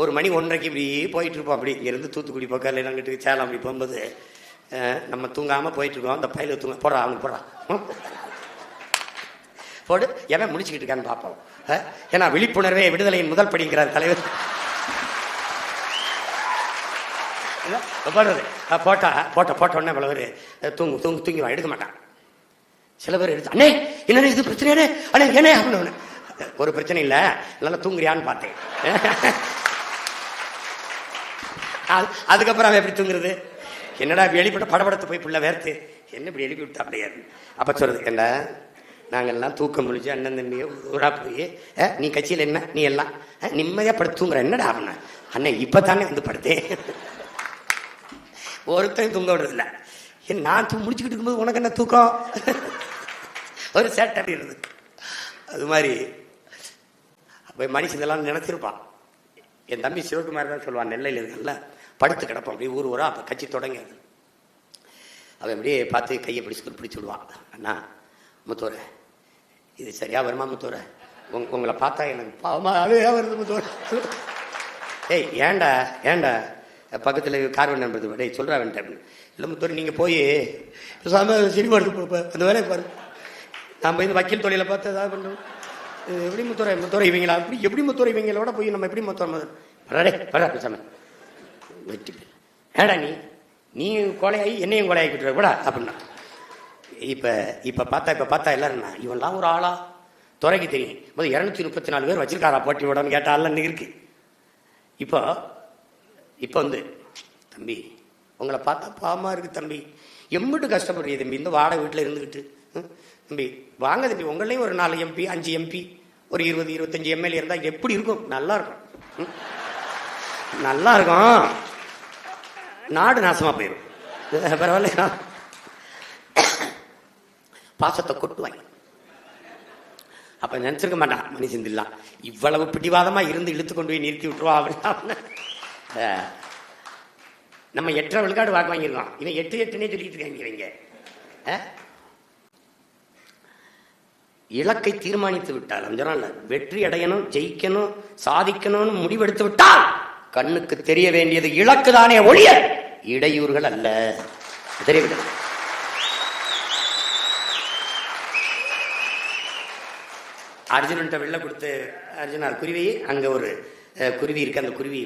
1 மணி 1:30 இப்படி போயிட்டு இருப்போம். அப்படி இங்கேருந்து தூத்துக்குடி பக்கம் இல்லைங்கிட்டு சேலம் அப்படி போகும்போது நம்ம தூங்காமல் போயிட்டு இருக்கோம். அந்த பையில தூங்க போடுறா, அவனுக்கு போடுறா போடு, எவன் முடிச்சுக்கிட்டு இருக்கான்னு பார்ப்போம். ஏன்னா விழிப்புணர்வே விடுதலையின் முதல் படிங்கிறார் தலைவர். போடுறது போட்ட உடனே பலவர் தூங்கிவான், எடுக்க மாட்டான். சில பேர் எடுத்து, அண்ணே என்ன இது பிரச்சனை அண்ணே ஏனே அப்படின்னு. ஒரு பிரச்சனை இல்லை, நல்லா தூங்குறியான்னு பார்த்தேன். அதுக்கப்புறம் அவன் எப்படி தூங்குறது? என்னடா வெளிப்பட்ட படபடத்து போய் புள்ள வேர்த்து என்ன இப்படி எழுப்பி விட்டா அப்படியாது. அப்ப சொல்றது என்ன, நாங்கெல்லாம் தூக்கம் முடிச்சு அண்ணன் தம்பியோ ஊரா போய் நீ கட்சியில் என்ன நீ எல்லாம் நிம்மதியா படுத்து தூங்குற, என்னடா அப்படின்னா அண்ணன் இப்பதானே வந்து படுத்தேன். ஒருத்தன் தூங்க விடுறதில்ல. நான் முடிச்சுக்கிட்டு இருக்கும்போது உனக்கு என்ன தூக்கம்? ஒரு சேட்டை இருந்தது. அது மாதிரி மனுஷன் நினைச்சிருப்பான். என் தம்பி சிவகுமார் தான் சொல்லுவான், நெல்லையில் இருக்குல்ல படுத்து கிடப்பான் அப்படியே ஊர் அப்போ கட்சி தொடங்காது. அவன் அப்படியே பார்த்து கையை பிடிச்சு விடுவான். அண்ணா முத்தோர இது சரியா வருமா முத்தோர, உங்களை பார்த்தா எனக்கு பாவமாவே வருது முத்தோர. ஏய் ஏண்டா பக்கத்தில் கார்வன் நம்புறது டே சொல்கிறா வேண்டாம் அப்படின்னு. இல்லை முத்தோர நீங்கள் போய் சினிமா எடுத்து அந்த வேலையை பாரு. நான் போய் இந்த வக்கீல் தொழிலை பார்த்து ஏதாவது பண்ணுறோம். எப்படி முத்தோரை இவங்களா அப்படி எப்படி முத்தோரை இவங்களோட போய் நம்ம எப்படி முத்தோரை பேசாம வெட்டி ஏடா நீ கொலையாகி என்னையும் கொலையாக்கிட்டு கூட அப்படின்னா. இப்போ பார்த்தா எல்லாரும் இவன்லாம் ஒரு ஆளா துறைக்கு தெரியும். முதல் 234 பேர் வச்சிருக்காரா போட்டி விடான்னு கேட்ட ஆள் இன்னைக்கு இருக்கு. இப்போ வந்து தம்பி உங்களை பார்த்தா பாவமா இருக்கு தம்பி, எம்பிட்டு கஷ்டப்படுறீங்க தம்பி இந்த வாடகை வீட்டில் இருந்துக்கிட்டு. தம்பி வாங்க தம்பி, உங்களையும் ஒரு 4 MP 5 MP ஒரு 20-25 MLA இருந்தால் எப்படி இருக்கும்? நல்லா இருக்கும், நாடு நாசமா போயிடும். பரவாயில்ல, பாசத்தை கொட்டுவாங்க. அப்ப நினைச்சிருக்க மாட்டான் மனுஷன் இல்ல இவ்வளவு பிடிவாதமா இருந்து இழுத்து கொண்டு போய் நிறுத்தி விட்டுருவா அப்படின்னு. நம்ம 8.5 விழுக்காடு வாக்கு வாங்கியிருக்கோம், இவன் 8-8னே சொல்லிட்டு இருக்காங்க. இலக்கை தீர்மானித்து விட்டால் அந்த வெற்றி அடையணும், ஜெயிக்கணும், சாதிக்கணும்னு முடிவெடுத்து விட்டால் கண்ணுக்கு தெரிய வேண்டியது இலக்கு தானே ஒழிய இடையூறுகள் அல்ல. தெரியவில்லை. அர்ஜுனன்ட்ட வெள்ள கொடுத்து அர்ஜுனா குருவி, அங்க ஒரு குருவி இருக்கு, அந்த குருவி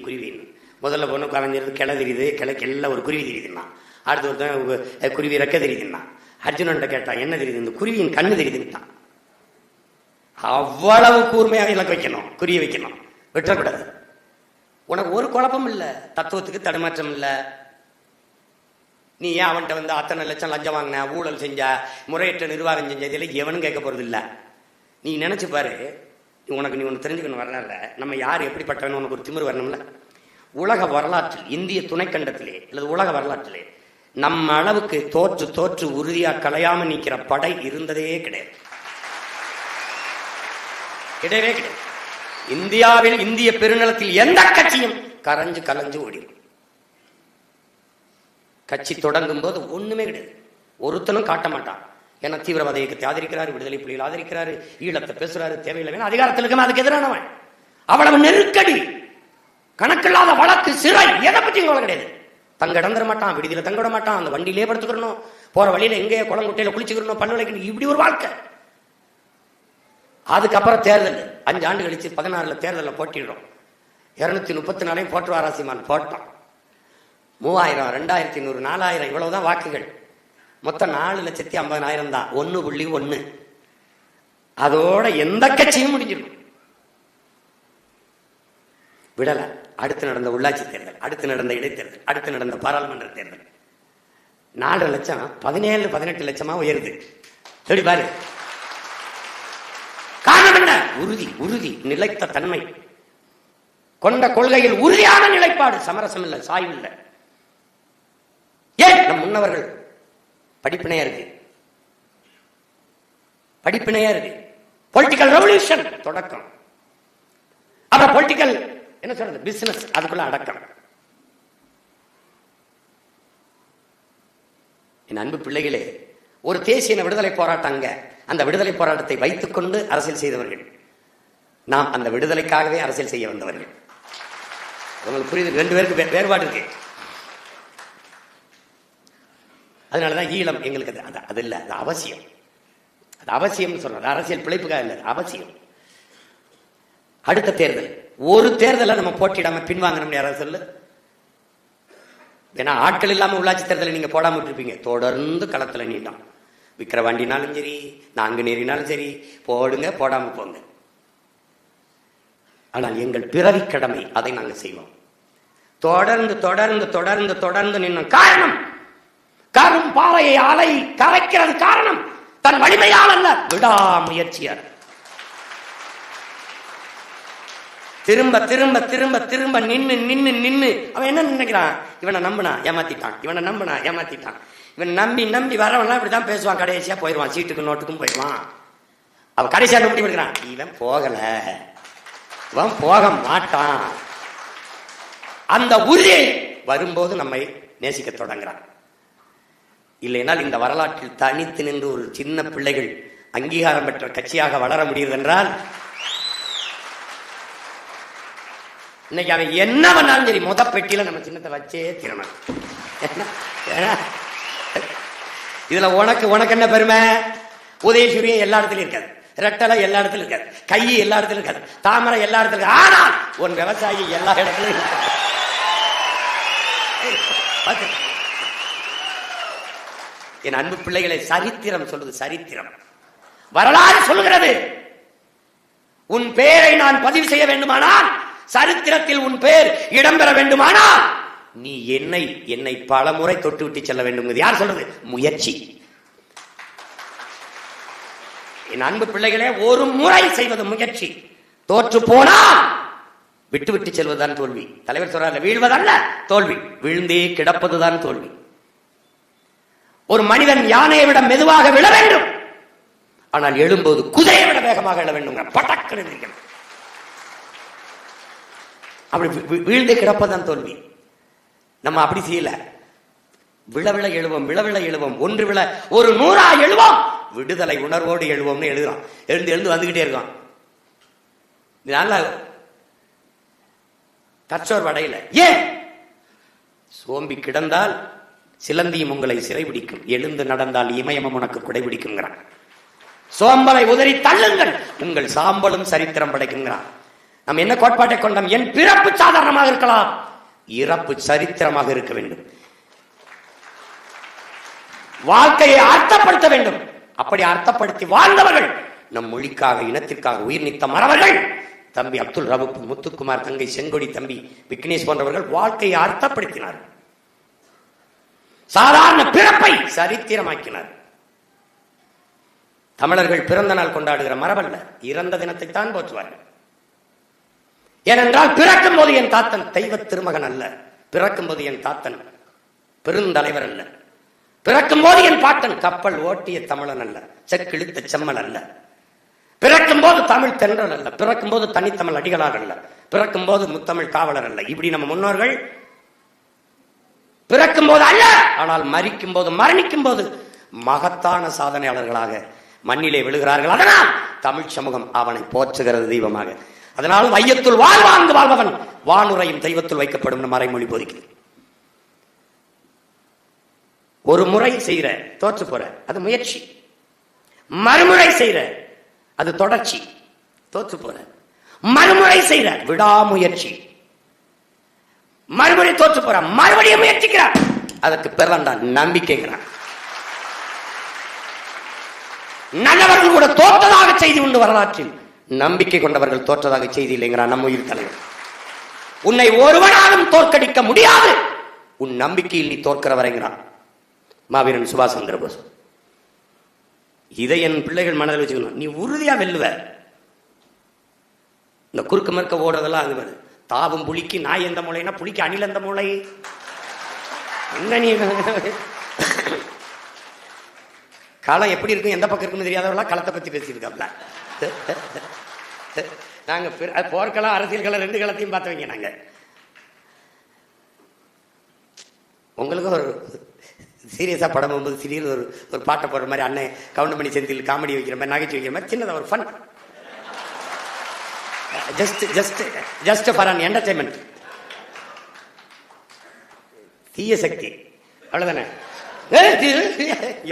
முதல்ல பொண்ணு கலைஞ்சிருந்து கிளை தெரியுது, கிளைக்கு எல்லாம் ஒரு குருவி தெரியுதுன்னா. அடுத்து ஒருத்தன் குருவி ரெக்க தெரியுதுன்னா. அர்ஜுனன்ட்ட கேட்டான் என்ன தெரியுது? இந்த குருவியின் கண்ணு தெரியுதுன்னுட்டான். அவ்வளவு கூர்மையாக இலக்கு வைக்கணும், குறிய வைக்கணும், விட்டுறக்கூடாது. உனக்கு ஒரு குழப்பம் இல்லை, தத்துவத்துக்கு தடுமாற்றம் இல்லை. நீ ஏன் அவன்கிட்ட வந்து அத்தனை லட்சம் லஞ்சம் வாங்கின, ஊழல் செஞ்ச, முறையற்ற நிர்வாகம் செஞ்ச, இதெல்லாம் எவனும் கேட்க போறது இல்லை. நீ நினைச்சு பாரு, உனக்கு நீ ஒன்று தெரிஞ்சுக்கணும். வரலாறுல நம்ம யார் எப்படிப்பட்டவன்னு உனக்கு ஒரு திமிர் வரணும்ல. உலக வரலாற்றில் இந்திய துணைக்கண்டத்திலே அல்லது உலக வரலாற்றிலே நம்ம அளவுக்கு தோற்று உறுதியா கலையாம நிற்கிற படை இருந்ததே கிடையாது. இந்தியாவில் இந்திய பெருநிலத்தில் எந்த கட்சியும் கலைஞ்சு ஓடிடும். கட்சி தொடங்கும் போது ஒண்ணுமே கிடையாது, ஒருத்தனும் காட்ட மாட்டான். ஏன்னா தீவிரவாத இயக்கத்தை ஆதரிக்கிறாரு, விடுதலை புலிகள் ஆதரிக்கிறாரு, ஈழத்தை பேசுறாரு, தேவையில்லை அதிகாரத்தில் இருக்க அதுக்கு எதிரானவன். அவ்வளவு நெருக்கடி, கணக்கில்லாத வழக்கு, சிறை, எதை பற்றியும் கவலை கிடையாது. தங்க இடந்துட மாட்டான், விடுதியில தங்க விட மாட்டான், அந்த வண்டியிலே படுத்துக்கிறணும், போற வழியில எங்கே குளங்குட்டையில குளிச்சுக்கணும், பல்லு விளக்கணும், இப்படி ஒரு வாழ்க்கை. அதுக்கப்புறம் தேர்தல் 5 ஆண்டு கழிச்சு 16 தேர்தலில் போட்டிடுறோம். 234 போட்டுவாராசிமான் போட்டான். 3000, 2100, 4000 இவ்வளவுதான் வாக்குகள். மொத்தம் 4,50,000 தான். 1.1 அதோட எந்த கட்சியும் முடிஞ்சிடும். விடல. அடுத்து நடந்த உள்ளாட்சி தேர்தல், அடுத்து நடந்த இடைத்தேர்தல், அடுத்து நடந்த பாராளுமன்ற தேர்தல் 4 லட்சம் 17-18 லட்சமா உயருது. எப்படி பாரு. காரணம் என்ன? உறுதி, நிலைத்த தன்மை, கொண்ட கொள்கையில் உறுதியான நிலைப்பாடு, சமரசம் இல்லை, சாய்வு இல்லை. ஏன் நம் முன்னவர்கள் படிப்பினையா இருக்கு. பொலிட்டிக்கல் ரெவல்யூஷன் தொடக்கம். அப்புறம் பொலிட்டிக்கல் என்ன சொல்றது, பிசினஸ், அதுக்குள்ள அடக்கம். என் அன்பு பிள்ளைகளே, ஒரு தேசிய விடுதலை போராட்டங்க. அந்த விடுதலை போராட்டத்தை வைத்துக் கொண்டு அரசியல் செய்தவர்கள் நாம். அந்த விடுதலைக்காகவே அரசியல் செய்ய வந்தவர்கள். உங்களுக்கு புரியுது? 2 பேருக்கு வேறுபாடு இருக்கு. அதனாலதான் ஈழம் எங்களுக்கு அது இல்லை, அது அவசியம். அது அவசியம் சொல்றது அரசியல் பிழைப்புக்காக இல்லை, அவசியம். அடுத்த தேர்தல், ஒரு தேர்தலை நம்ம போட்டிடாம பின்வாங்கணும் யாராவது சொல்லு. ஏன்னா ஆட்கள் இல்லாம உள்ளாட்சி தேர்தலை நீங்க போடாம விட்டுருப்பீங்க. தொடர்ந்து களத்துல நீட்டம், விக்கிரவாண்டினாலும் சரி, நாங்குநேரினாலும் சரி, போடுங்க, போடாம போங்க. ஆனால் எங்கள் பிறவி கடமை, அதை நாங்கள் செய்வோம். தொடர்ந்து தொடர்ந்து தொடர்ந்து தொடர்ந்து நின்னும் காரணம், கரும் பாறையை அலை கரைக்கிறது காரணம் தன் வலிமையால் அல்ல, விடாமுயற்சியால். திரும்ப திரும்ப திரும்ப திரும்ப நின்னு நின்னு நின்னு அவன் என்ன நினைக்கிறான்? இவனை நம்பினா ஏமாத்திட்டான், இவனை நம்பினா ஏமாத்திட்டான். இவன் நம்பி நம்பி வரவன்லாம் இப்படிதான் பேசுவான். கடைசியா போயிடுவான், சீட்டுக்கு நோட்டுக்கும் போயிடுவான். அவன் கடைசியா நம்பி இருக்கிறான். இவன் போகல, இவன் போக மாட்டான். அந்த உறுதியை வரும்போது நம்மை நேசிக்க தொடங்குறான். இல்லைனால் இந்த வரலாற்றில் தனித்து நின்று ஒரு சின்ன பிள்ளைகள் அங்கீகாரம் பெற்ற கட்சியாக வளர முடியுது என்றால், இன்னைக்கு அவன் என்ன பண்ணாலும் சரி, முத பெட்டியில நம்ம சின்னத்தை வச்சே திறமை. இதுல உனக்கு என்ன பெருமை? உதயசூரியன் எல்லா இடத்துலயும் இருக்காது, ரெட்டலை எல்லா இடத்துலயும் இருக்காது, கை எல்லா இடத்துலயும் இருக்காது, தாமரை எல்லா இடத்துலயும். ஆனால் உன் விவசாயி எல்லா இடத்துலயும் இருக்காது. என் அன்பு பிள்ளைகளை, சரித்திரம் சொல்லுது, சரித்திரம் வரலாறு சொல்லுகிறது. உன் பெயரை நான் பதிவு செய்ய வேண்டுமானால், சரித்திரத்தில் உன் பெயர் இடம்பெற வேண்டுமானால், நீ என்னை பல முறை தொட்டு விட்டு செல்ல வேண்டும். யார் சொல்றது? முயற்சி. என் அன்பு பிள்ளைகளே, ஒரு முறை செய்வது முயற்சி. தோற்று போனால் விட்டு விட்டு செல்வதுதான் தோல்வி. தலைவர் சொல்றாரு, வீழ்வதல்ல தோல்வி, விழுந்தே கிடப்பதுதான் தோல்வி. ஒரு மனிதன் யானையை விட மெதுவாக விழ வேண்டும், ஆனால் எழும்போது குதிரையை விட வேகமாக எழ வேண்டும். பட்டக்கு அப்படி வீழ்ந்தே கிடப்பதுதான் தோல்வி. நம்ம அப்படி செய்யல. விழவிழ எழுவோம், விழவிழ எழுவோம், ஒன்று விழ ஒரு 100 எழுவோம், விடுதலை உணர்வோடு எழுவோம்னு எழுதுறான். எழுந்து எழுந்து வந்துகிட்டே இருக்கான். இதனால தற்சோர் வடையில ஏன் சோம்பி கிடந்தால் சிலந்தியும் உங்களை சிறைபிடிக்கும், எழுந்து நடந்தால் இமயமும் உனக்கு குடைபிடிக்குங்கிறான். சோம்பலை உதறி தள்ளுங்கள், உங்கள் சாம்பலும் சரித்திரம் படைக்குங்கிறான். நம்ம என்ன கோட்பாட்டை கொண்டோம்? என் பிறப்பு சாதாரணமாக இருக்கலாம், இறப்பு சரித்திரமாக இருக்க வேண்டும். வாழ்க்கையை அர்த்தப்படுத்த வேண்டும். அப்படி அர்த்தப்படுத்தி வாழ்ந்தவர்கள், நம் மொழிக்காக இனத்திற்காக உயிர் நீத்த மறவர்கள். தம்பி அப்துல் ரவுப், முத்துக்குமார், தங்கை செங்கொடி, தம்பி விக்னேஷ் போன்றவர்கள் வாழ்க்கையை அர்த்தப்படுத்தினார். சாதாரண பிறப்பை சரித்திரமாக்கினார். தமிழர்கள் பிறந்த நாள் கொண்டாடுகிற மரபல்ல, இறந்த தினத்தை தான் போற்றுவார்கள். ஏனென்றால் பிறக்கும் போது என் தாத்தன் தெய்வ திருமகன் அல்ல, பிறக்கும் போது என் தாத்தன் பெருந்தலைவர் அல்ல, பிறக்கும் போது என் பாட்டன் கப்பல் ஓட்டிய தமிழன் அல்ல, செக்கிழுத்த செம்மல் அல்ல, பிறக்கும் போது தமிழ் தென்றல் அல்ல, பிறக்கும் போது தனித்தமிழ் அடிகளார் அல்ல, பிறக்கும் போது முத்தமிழ் காவலர் அல்ல. இப்படி நம்ம முன்னோர்கள் பிறக்கும் போது அல்ல, ஆனால் மரிக்கும் போது மரணிக்கும் போது மகத்தான சாதனையாளர்களாக மண்ணிலே விழுகிறார்கள். அதனால் தமிழ் சமூகம் அவனை போற்றுகிறது தெய்வமாக. அதனால் வையத்துள் வாழ்வாங்கு வாழ்பவன் வானுரையும் தெய்வத்துள் வைக்கப்படும் மறைமொழி போதிக்கிறது. ஒரு முறை செய்யற தோற்று போற அது முயற்சி, மறுமுறை செய்யற அது தொடர்ச்சி. தோற்று போற மறுமுறை செய்யற விடாமுயற்சி, மறுமுறை தோற்று போற மறுபடியும் முயற்சிக்கிறார், அதற்கு பெறலாம் தான் நம்பிக்கைகிறான். நல்லவர்கள் கூட தோற்றதாக செய்தி உண்டு வரலாற்றில், நம்பிக்கை கொண்டவர்கள் தோற்றதாக செய்தி இல்லைங்கிறான் நம்ம உயிர் தலைவர். உன்னை ஒருவனாலும் தோற்கடிக்க முடியாது, உன் நம்பிக்கையில் நீ தோற்கிற வரைங்கிறான் மாவீரன் சுபாஷ் சந்திர போஸ். இதை என் பிள்ளைகள் மனதில் வச்சுக்கணும். நீ உறுதியா வெல்லுவ. இந்த குறுக்கு மறுக்க ஓடுறதெல்லாம் அது வருது. தாவும் புலிக்கு நாய் எந்த மூளைனா புலிக்கு அணில் எந்த மூளை? என்ன நீ களம் எப்படி இருக்கும், எந்த பக்கம் இருக்குன்னு தெரியாதவர்களா களத்தை பத்தி பேசியிருக்காப்ல. நாங்க போர்க்களம் அரசியல் களம் 2 களத்தையும் பார்த்தவங்க. நாங்க உங்களுக்கு ஒரு சீரியஸா படம் போகும்போது திடீர்னு ஒரு பாட்டை போடுற மாதிரி, அண்ணன் கவுண்டமணி செந்தில் காமெடி வைக்கிற மாதிரி, நகைச்சுவை வைக்கிற மாதிரி, சின்னதா ஒரு fun, just for an entertainment. தீய சக்தி, அவ்வளவுதானே.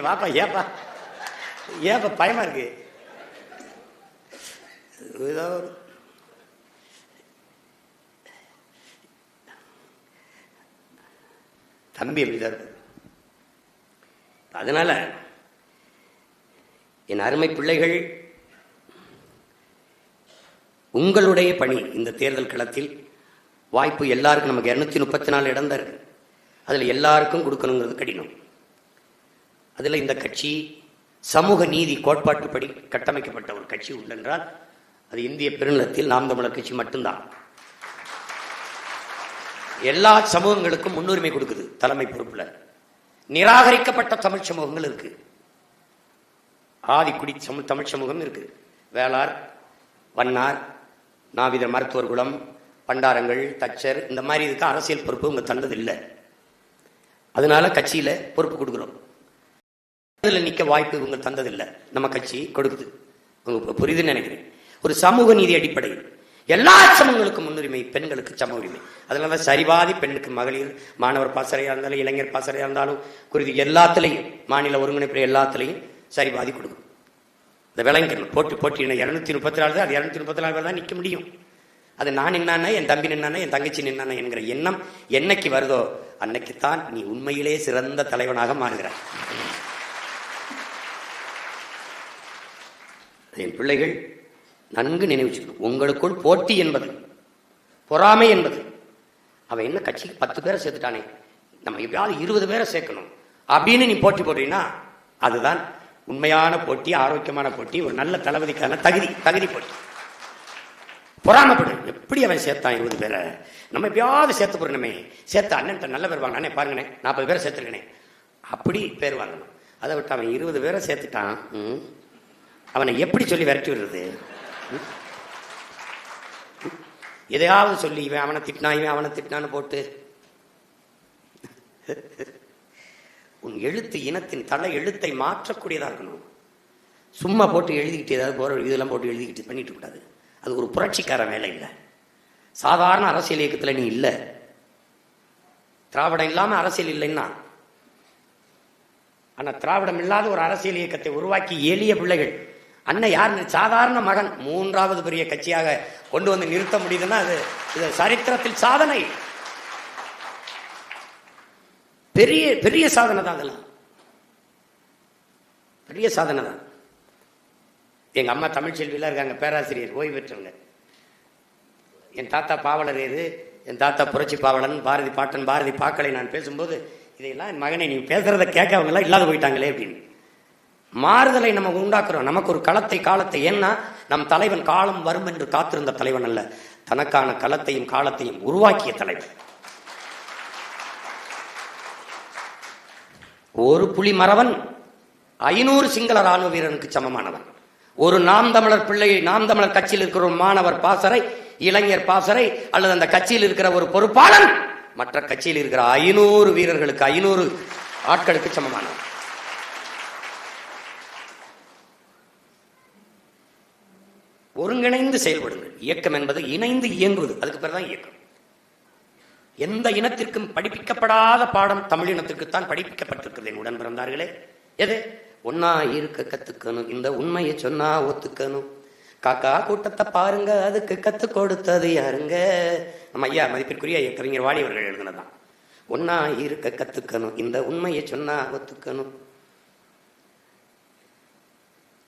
வாப்பா, ஏப்பா ஏப்பா பயமா இருக்கு. தம்பி அப்படிதான். அதனால என் அருமை பிள்ளைகள், உங்களுடைய பணி இந்த தேர்தல் களத்தில் வாய்ப்பு எல்லாருக்கும், நமக்கு 234 இடம் தான் இருக்கு, அதில் எல்லாருக்கும் கொடுக்கணுங்கிறது கடினம். அதில் இந்த கட்சி சமூக நீதி கோட்பாட்டுப்படி கட்டமைக்கப்பட்ட ஒரு கட்சி உண்டென்றால் அது இந்திய பெருநிலத்தில் நாம் தமிழர் கட்சி மட்டும்தான். எல்லா சமூகங்களுக்கும் முன்னுரிமை கொடுக்குது தலைமை பொறுப்புல. நிராகரிக்கப்பட்ட தமிழ் சமூகங்கள் இருக்கு, ஆதிக்குடி தமிழ் சமூகம் இருக்கு, வேளார், வண்ணார், நாவிதர், மருத்துவர் குலம், பண்டாரங்கள், தச்சர், இந்த மாதிரி இதுக்கு அரசியல் பொறுப்பு உங்க தந்தது இல்லை. அதனால கட்சியில பொறுப்பு கொடுக்குறோம். இதில் நிற்க வாய்ப்பு இவங்க தந்ததில்லை, நம்ம கட்சி கொடுக்குது. உங்களுக்கு புரியுதுன்னு நினைக்கிறேன். ஒரு சமூக நீதி அடிப்படையில் எல்லா சமூகங்களுக்கும் முன்னுரிமை, பெண்களுக்கு சம உரிமை. அதனால சரிபாதி பெண்ணுக்கு, மகளிர், மாணவர் பாசறையா இருந்தாலும், இளைஞர் பாசறையா இருந்தாலும், குருதி எல்லாத்துலையும், மாநில ஒருங்கிணைப்பு எல்லாத்துலையும் சரிபாதி கொடுக்கும். இந்த விளங்கணும். போட்டி 234 அது 234 பேர் தான் நிற்க முடியும். அது நான் நின்னானே, என் தம்பி நின்னானே, என் தங்கச்சி நின்னானே என்கிற எண்ணம் என்னைக்கு வருதோ அன்னைக்குத்தான் நீ உண்மையிலே சிறந்த தலைவனாக மாறுகிறாய். என் பிள்ளைகள் நன்கு நினைவுச்சுக்கணும். உங்களுக்குள் போட்டி என்பது, பொறாமை என்பது, அவன் என்ன கட்சிக்கு 10 பேரை சேர்த்துட்டானே, நம்ம எப்பயாவது 20 பேரை சேர்க்கணும் அப்படின்னு நீ போட்டி போடுறீங்கன்னா அதுதான் உண்மையான போட்டி, ஆரோக்கியமான போட்டி, ஒரு நல்ல தளபதிக்கான தகுதி போட்டி. பொறாமப்படு. எப்படி அவன் சேர்த்தான் 20 பேரை, நம்ம எப்பயாவது சேர்த்து போறணுமே, சேர்த்த அண்ணன் நல்ல பேர் வாங்கினே, பாருங்கண்ணே 40 பேரை சேர்த்துருக்கனே, அப்படி பேர் வாங்கணும். அதை விட்டு அவன் 20 பேரை சேர்த்துட்டான், அவனை எப்படி சொல்லி விரட்டி விடுறது? எதையாவது சொல்லி இவன் அவனை திட்டினான்னு போட்டு உன் எழுத்து இனத்தின் தலை எழுத்தை மாற்றக்கூடியதா இருக்கணும். சும்மா போட்டு எழுதிக்கிட்டு ஏதாவது போற இதெல்லாம் போட்டு எழுதிக்கிட்டு பண்ணிட்டு கூடாது. அது ஒரு புரட்சிக்கார வேலை இல்லை. சாதாரண அரசியல் இயக்கத்தில் நீ இல்லை. திராவிடம் இல்லாம அரசியல் இல்லைன்னா, ஆனா திராவிடம் இல்லாத ஒரு அரசியல் இயக்கத்தை உருவாக்கி எளிய பிள்ளைகள், அண்ணன் யார், சாதாரண மகன் 3வது பெரிய கட்சியாக கொண்டு வந்து நிறுத்த முடியுதுன்னா அது சரித்திரத்தில் சாதனை, பெரிய பெரிய சாதனை தான். அதெல்லாம் பெரிய சாதனை தான். எங்க அம்மா தமிழ்ச்செல்வியில இருக்காங்க, பேராசிரியர், ஓய்வு பெற்றவங்க. என் தாத்தா பாவலர், என் தாத்தா புரட்சி பாவலன், பாரதி பாட்டன், பாரதி பாக்களை நான் பேசும்போது இதையெல்லாம் என் மகனை நீ பேசுறத கேட்க அவங்க எல்லாம் இல்லாத போயிட்டாங்களே அப்படின்னு. மாறுதலை நம்ம உண்டாக்குறோம். நமக்கு ஒரு காலத்தை, ஏன்னா நம் தலைவன் காலம் வரும் என்று காத்திருந்த தலைவன் அல்ல, தனக்கான களத்தையும் காலத்தையும் உருவாக்கிய தலைவன். ஒரு புலி மறவன் 500 சிங்கள ராணுவ வீரனுக்கு சமமானவன். ஒரு நாம் தமிழர் பிள்ளை, நாம் தமிழர் கட்சியில் இருக்கிற ஒரு மாணவர் பாசறை, இளைஞர் பாசறை, அல்லது அந்த கட்சியில் இருக்கிற ஒரு பொறுப்பாளன் மற்ற கட்சியில் இருக்கிற 500 வீரர்களுக்கு, 500 ஆட்களுக்கு சமமானவன். ஒருங்கிணைந்து செயல்படுங்கள். இயக்கம் என்பது இணைந்து இயங்குவது, அதுக்கு பேர் தான் இயக்கம். எந்த இனத்திற்கும் படிப்பிக்கப்படாத பாடம் தமிழ் இனத்திற்குத்தான் படிப்பிக்கப்பட்டிருக்கிறது என் உடன் பிறந்தார்களே. எது? ஒன்னா இருக்க கத்துக்கணும், இந்த உண்மையை சொன்னா ஒத்துக்கணும், காக்கா கூட்டத்தை பாருங்க அதுக்கு கத்து கொடுத்தது யாருங்க? நம்ம ஐயா மதிப்பிற்குரிய கவிஞர் வாலி அவர்கள் எழுதினதான். ஒன்னா இருக்க கத்துக்கணும், இந்த உண்மையை சொன்னா ஒத்துக்கணும்.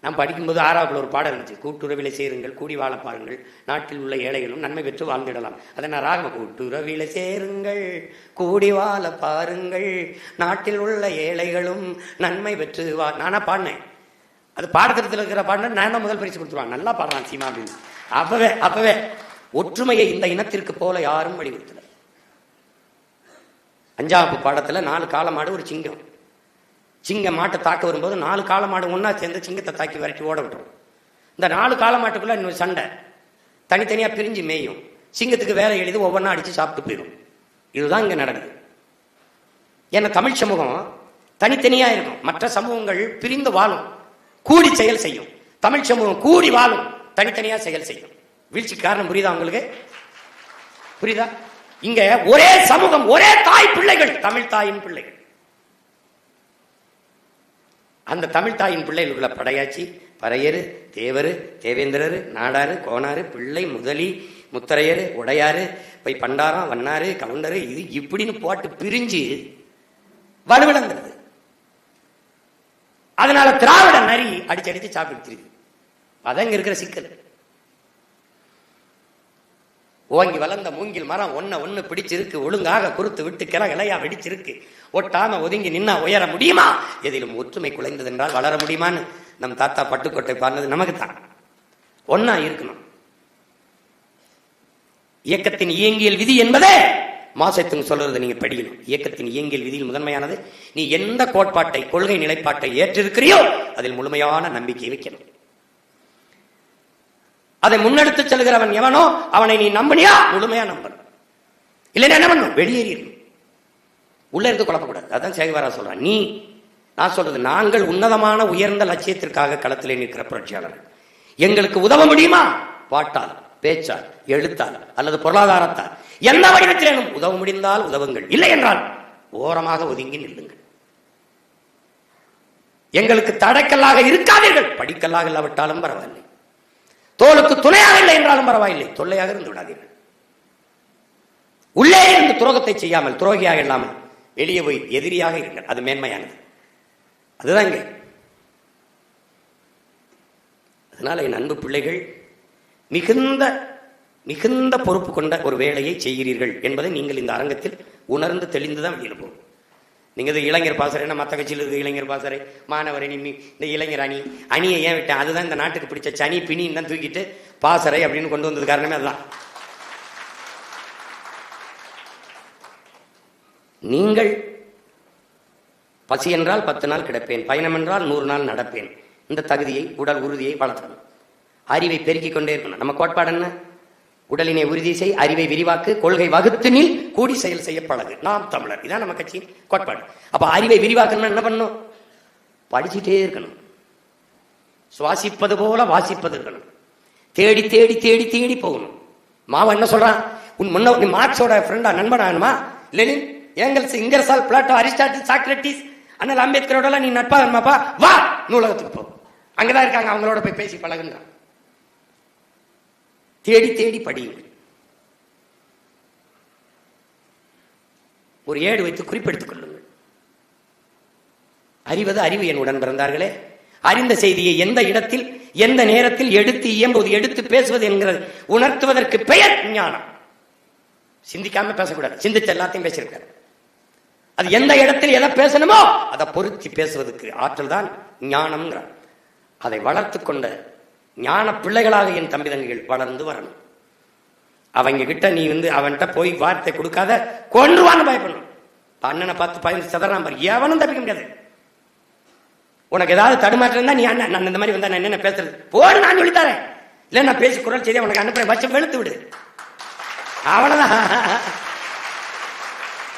நான் படிக்கும்போது 6ஆவதுல ஒரு பாடம் இருந்துச்சு, கூட்டுறவிலை சேருங்கள், கூடி வாழ பாருங்கள், நாட்டில் உள்ள ஏழைகளும் நன்மை பெற்று வாழ்ந்திடலாம். அதை நான் ராகம, கூட்டுறவிலை சேருங்கள், கூடி வாழ பாருங்கள், நாட்டில் உள்ள ஏழைகளும் நன்மை பெற்று நானா பாடினேன். அது பாடத்திட்டத்தில் இருக்கிற பாடின நான் தான் முதல் பரிசு கொடுத்துருவாங்க. நல்லா பாடுறான் சீமா அப்படின்னு. அப்பவே ஒற்றுமையை இந்த இனத்திற்கு போல யாரும் வலியுறுத்தல. 5ஆவது பாடத்துல 4 காளமாடு, ஒரு சிங்கம். சிங்கம் மாட்டை தாக்க வரும்போது 4 காளமாடு ஒன்னா சேர்ந்து சிங்கத்தை தாக்கி விரட்டி ஓட விட்டுரும். இந்த 4 காளமாட்டுக்குள்ள இன்னொரு சண்டை, தனித்தனியா பிரிஞ்சு மேயும். சிங்கத்துக்கு வேலை எழுதி ஒவ்வொன்றா அடிச்சு சாப்பிட்டு போயிடும். இதுதான் இங்க நடக்குது. ஏன்னா தமிழ் சமூகம் தனித்தனியா இருக்கும், மற்ற சமூகங்கள் பிரிந்து வாழும், கூடி செயல் செய்யும். தமிழ் சமூகம் கூடி வாழும், தனித்தனியா செயல் செய்யும். வீழ்ச்சிக்கு காரணம் புரியுதா உங்களுக்கு? புரியுதா? இங்க ஒரே சமூகம், ஒரே தாய் பிள்ளைகள், தமிழ் தாயின் பிள்ளைகள். அந்த தமிழ் தாயின் பிள்ளைகளுக்குள்ள படையாச்சி, பறையரு, தேவரு, தேவேந்திரரு, நாடாரு, கோனாரு, பிள்ளை, முதலி, முத்தரையரு, உடையாரு, போய் பண்டாரம், வண்ணாரு, கவுண்டரு, இது இப்படின்னு போட்டு பிரிஞ்சு வலுவிழந்தது. அதனால திராவிட நரி அடிச்சு அடிச்சு சாப்பிட்டு அதங்க இருக்கிற சிக்கல். ஓங்கி வளர்ந்த மூங்கில் மரம் ஒன்னு பிடிச்சிருக்கு, ஒழுங்காக குறுத்து விட்டு கிளையா வெடிச்சிருக்கு, ஒட்டாம ஒதுங்கி நின்னா உயர முடியுமா? எதிலும் ஒற்றுமை குலைந்தது என்றால் வளர முடியுமான்னு நம் தாத்தா பட்டுக்கோட்டை பாடினது நமக்கு தான். ஒன்னா இருக்கணும். இயக்கத்தின் இயங்கியல் விதி என்பதே மாசத்துக்கு சொல்றது நீங்க படிக்கணும். இயக்கத்தின் இயங்கியல் விதியில் முதன்மையானது, நீ எந்த கோட்பாட்டை, கொள்கை நிலைப்பாட்டை ஏற்றிருக்கிறியோ அதில் முழுமையான நம்பிக்கை வைக்கணும். அதை முன்னெடுத்து செல்கிறவன் எவனோ அவனை நீ நம்பினியா முழுமையா நம்பணும். இல்லைன்னா என்ன பண்ணும்? வெளியேறிடும். உள்ள இருந்து குழப்பக்கூடாது. அதான் சேகவாரா சொல்றான். நான் சொல்றது, நாங்கள் உன்னதமான உயர்ந்த லட்சியத்திற்காக களத்திலே நிற்கிற புரட்சியாளர்கள். எங்களுக்கு உதவ முடியுமா? பாட்டால், பேச்சால், எழுத்தால் அல்லது பொருளாதாரத்தால் எந்த வடிவத்திலும் உதவ முடிந்தால் உதவுங்கள், இல்லை என்றால் ஓரமாக ஒதுங்கி நில்லுங்கள். எங்களுக்கு தடைக்கல்லாக இருக்காதீர்கள். படிக்கல்லாக இல்லாவிட்டாலும் பரவாயில்லை, தோளுக்கு துணையாக இல்லை என்றாலும் பரவாயில்லை, தொல்லையாக இருந்து விடாதீர்கள். உள்ளே இருந்து துரோகத்தை செய்யாமல், துரோகியாக இல்லாமல் வெளியே போய் எதிரியாக இருங்கள். அது மேன்மையானது. அதுதான் இங்க. அதனால என் அன்பு பிள்ளைகள், மிகுந்த மிகுந்த பொறுப்பு கொண்ட ஒரு வேலையை செய்கிறீர்கள் என்பதை நீங்கள் இந்த அரங்கத்தில் உணர்ந்து தெளிந்துதான் வெளியில் போகும். நீங்க இது இளைஞர் பாசறை, மற்ற கட்சியில் இருக்கு இளைஞர் பாசறை, மாணவர் அணி, இந்த இளைஞர் அணியை ஏன் விட்டேன்? அதுதான் இந்த நாட்டுக்கு பிடிச்ச சனி பிணின்னு தான் தூக்கிட்டு பாசறை அப்படின்னு கொண்டு வந்தது காரணமே அதுதான். நீங்கள் பசி என்றால் 10 நாள் கிடப்பேன், பயணம் என்றால் 100 நாள் நடப்பேன், இந்த தகுதியை, உடல் உறுதியை வளர்த்தணும். அறிவை பெருக்கிக் கொண்டே இருக்கணும். நம்ம கோட்பாடு என்ன? உடலினை உறுதி செய், அறிவை விரிவாக்கு, கொள்கை வகுத்து நில், கூடி செயல் செய்ய பழகு. நாம் தமிழர், இதான் நம்ம கட்சி கோட்பாடு. அப்ப அறிவை விரிவாக்கணும்னா என்ன பண்ணணும்? படிச்சுட்டே இருக்கணும். சுவாசிப்பது போல வாசிப்பது இருக்கணும். தேடி தேடி தேடி தேடி போகணும். மாவன் என்ன சொல்றான்? உன் முன்ன நீ மார்க்ஸோட ஃப்ரெண்டா, நண்பனாகணுமா? Lenin, Engels, Ingersoll, Plato, Aristotle, Socrates, அண்ணல் அம்பேத்கரோட நீ நட்பாகணுமாப்பா? வா நூலகத்துக்கு போ, அங்கதான் இருக்காங்க, அவங்களோட போய் பேசி பழகுன்றான். தேடி தேடி படியுங்கள். ஒரு ஏடு வைத்து குறிப்பெடுத்துக் கொள்ளுங்கள். அறிவது அறிவு என் உடன் பிறந்தார்களே. அறிந்த செய்தியை எந்த இடத்தில் எந்த நேரத்தில் எடுத்து இயம்புவது, எடுத்து பேசுவது என்கிறது உணர்த்துவதற்கு பெயர் ஞானம். சிந்திக்காம பேசக்கூடாது, சிந்தித்து எல்லாத்தையும் பேசியிருக்காரு. அது எந்த இடத்தில் எதை பேசணுமோ அதை பொருத்தி பேசுவதற்கு ஆற்றல் தான் ஞானம்ங்கிறார். அதை வளர்த்து கொண்ட ஞான பிள்ளைகளாக என் தம்பி தங்கிகள் வளர்ந்து வரணும். அவங்க கிட்ட நீ அவன்கிட்ட போய் வார்த்தை கொடுக்காத, கொன்றுவான்னு பயப்படணும். அண்ணனை பார்த்து பயந்து சதறான் பாரு, எவனும் தப்பிக்க முடியாது. உனக்கு ஏதாவது தடுமாற்றம் இருந்தா நீ அண்ணன், நான் இந்த மாதிரி வந்தா நான் என்ன பேசுறது போடு, நான் சொல்லித்தரேன். இல்ல நான் பேசி குரல் செய்தி உனக்கு அனுப்புறேன், வச்சு வெளுத்து விடு, அவ்வளவுதான்.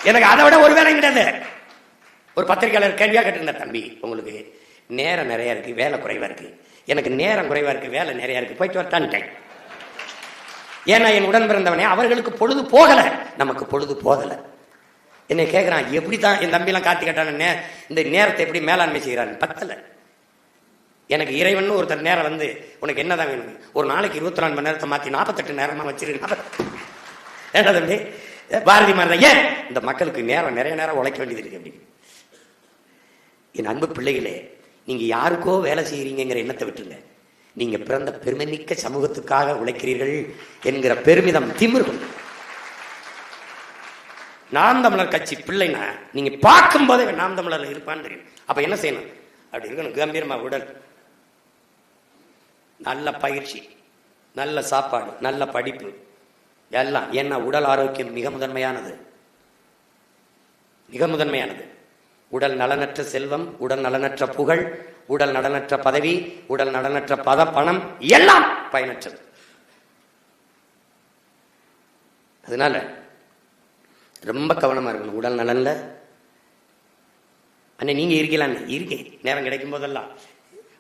எனக்கு அதை விட ஒரு வேலை கிடையாது. ஒரு பத்திரிகையாளர் கேள்வியா கேட்டிருந்தார், தம்பி உங்களுக்கு நேரம் நிறைய இருக்கு, வேலை குறைவா இருக்கு. எனக்கு நேரம் குறைவா இருக்கு, வேலை நிறைய இருக்கு, போயிட்டு வரட்டான்ட்டேன். ஏன்னா என் உடன் பிறந்தவனே, அவர்களுக்கு பொழுது போகல, நமக்கு பொழுது போகல. என்னை கேட்கிறான், எப்படித்தான் என் தம்பி எல்லாம் காட்டி கேட்டான இந்த நேரத்தை எப்படி மேலாண்மை செய்கிறான்? பத்தல. எனக்கு இறைவன் ஒருத்தர் நேரம் வந்து, உனக்கு என்னதான் வேணும்? ஒரு நாளைக்கு 24 மணி நேரத்தை மாத்தி 48 நேரமா வச்சிருக்கேன். ஏன்னா தம்பி, பாரதி மாதிரி ஏன் இந்த மக்களுக்கு நேரம் நிறைய நேரம் உழைக்க வேண்டியது இருக்கு அப்படி. என் அன்பு பிள்ளைகளே, நீங்க யாருக்கோ வேலை செய்யறீங்கிற எண்ணத்தை விட்டுருங்க. நீங்க பிறந்த பெருமைமிக்க சமூகத்துக்காக உழைக்கிறீர்கள் என்கிற பெருமிதம் திமிரும். நாம் தமிழர் கட்சி பிள்ளைனா நீங்க பார்க்கும் போதே நாம் தமிழர்ல இருப்பான்னு தெரியும். அப்ப என்ன செய்யணும்? அப்படி இருக்கணும், கம்பீரமா உடல், நல்ல பயிற்சி, நல்ல சாப்பாடு, நல்ல படிப்பு எல்லாம். ஏன்னா உடல் ஆரோக்கியம் மிக முதன்மையானது, மிக முதன்மையானது. உடல் நலனற்ற செல்வம், உடல் நலனற்ற புகழ், உடல் நலனற்ற பதவி, உடல் நலனற்ற பணம் எல்லாம் பயனற்றது. அதனால ரொம்ப கவனமா இருக்கணும் உடல் நலன்ல. அண்ணே நீங்க இருக்கலான்னு இருக்கேன், நேரம் கிடைக்கும் போதெல்லாம்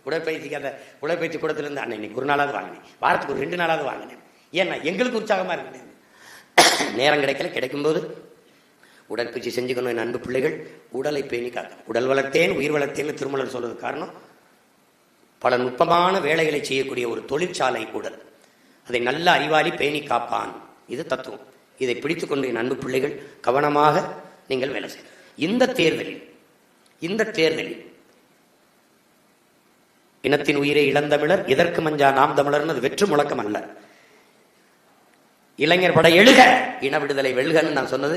உடற்பயிற்சிக்காத உடற்பயிற்சி கூடத்துல இருந்து அண்ணன் இன்னைக்கு ஒரு நாளாவது வாங்கினேன், வாரத்துக்கு ஒரு 2 நாளாவது வாங்கினேன். ஏன்னா எங்களுக்கு உற்சாகமா இருக்குது. நேரம் கிடைக்கல, கிடைக்கும்போது உடற்பயிற்சி செஞ்சுக்கணும். என் அன்பு பிள்ளைகள், உடலை பேணி காக்க. உடல் வளர்த்தேன் உயிர் வளர்த்தேன்னு திருமலர் சொல்றது காரணம், பல நுட்பமான வேலைகளை செய்யக்கூடிய ஒரு தொழிற்சாலை உடல். அதை நல்ல அறிவாளி பேணி காப்பான். இது தத்துவம். இதை பிடித்துக்கொண்டு என் அன்பு பிள்ளைகள் கவனமாக நீங்கள் வேலை செய்ய. இந்த தேர்தலில் இனத்தின் உயிரை இளந்தமிழர் எதற்கு மஞ்சா நாம் தமிழர்னு அது வெற்று முழக்கம் அல்ல. இளைஞர் படை எழுக, இன விடுதலை வெல்கன்னு நான் சொன்னது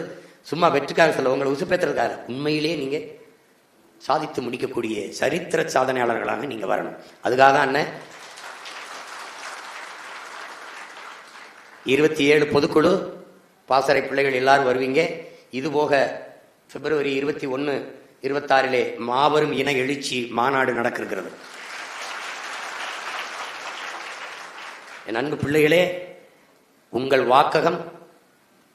சும்மா வெற்றுக்காக சொல்ல, உங்களை உசுப்பேற்றுறதுக்காக. உண்மையிலே நீங்க சாதித்து முடிக்கக்கூடிய சரித்திர சாதனையாளர்களாக நீங்க வரணும். அதுக்காக அண்ணன் 27 பொதுக்குழு பாசறை பிள்ளைகள் எல்லாரும் வருவீங்க. இது போக பிப்ரவரி 21, 26 மாபெரும் இன எழுச்சி மாநாடு நடக்கிறது. என் அன்பு பிள்ளைகளே, உங்கள் வாக்ககம்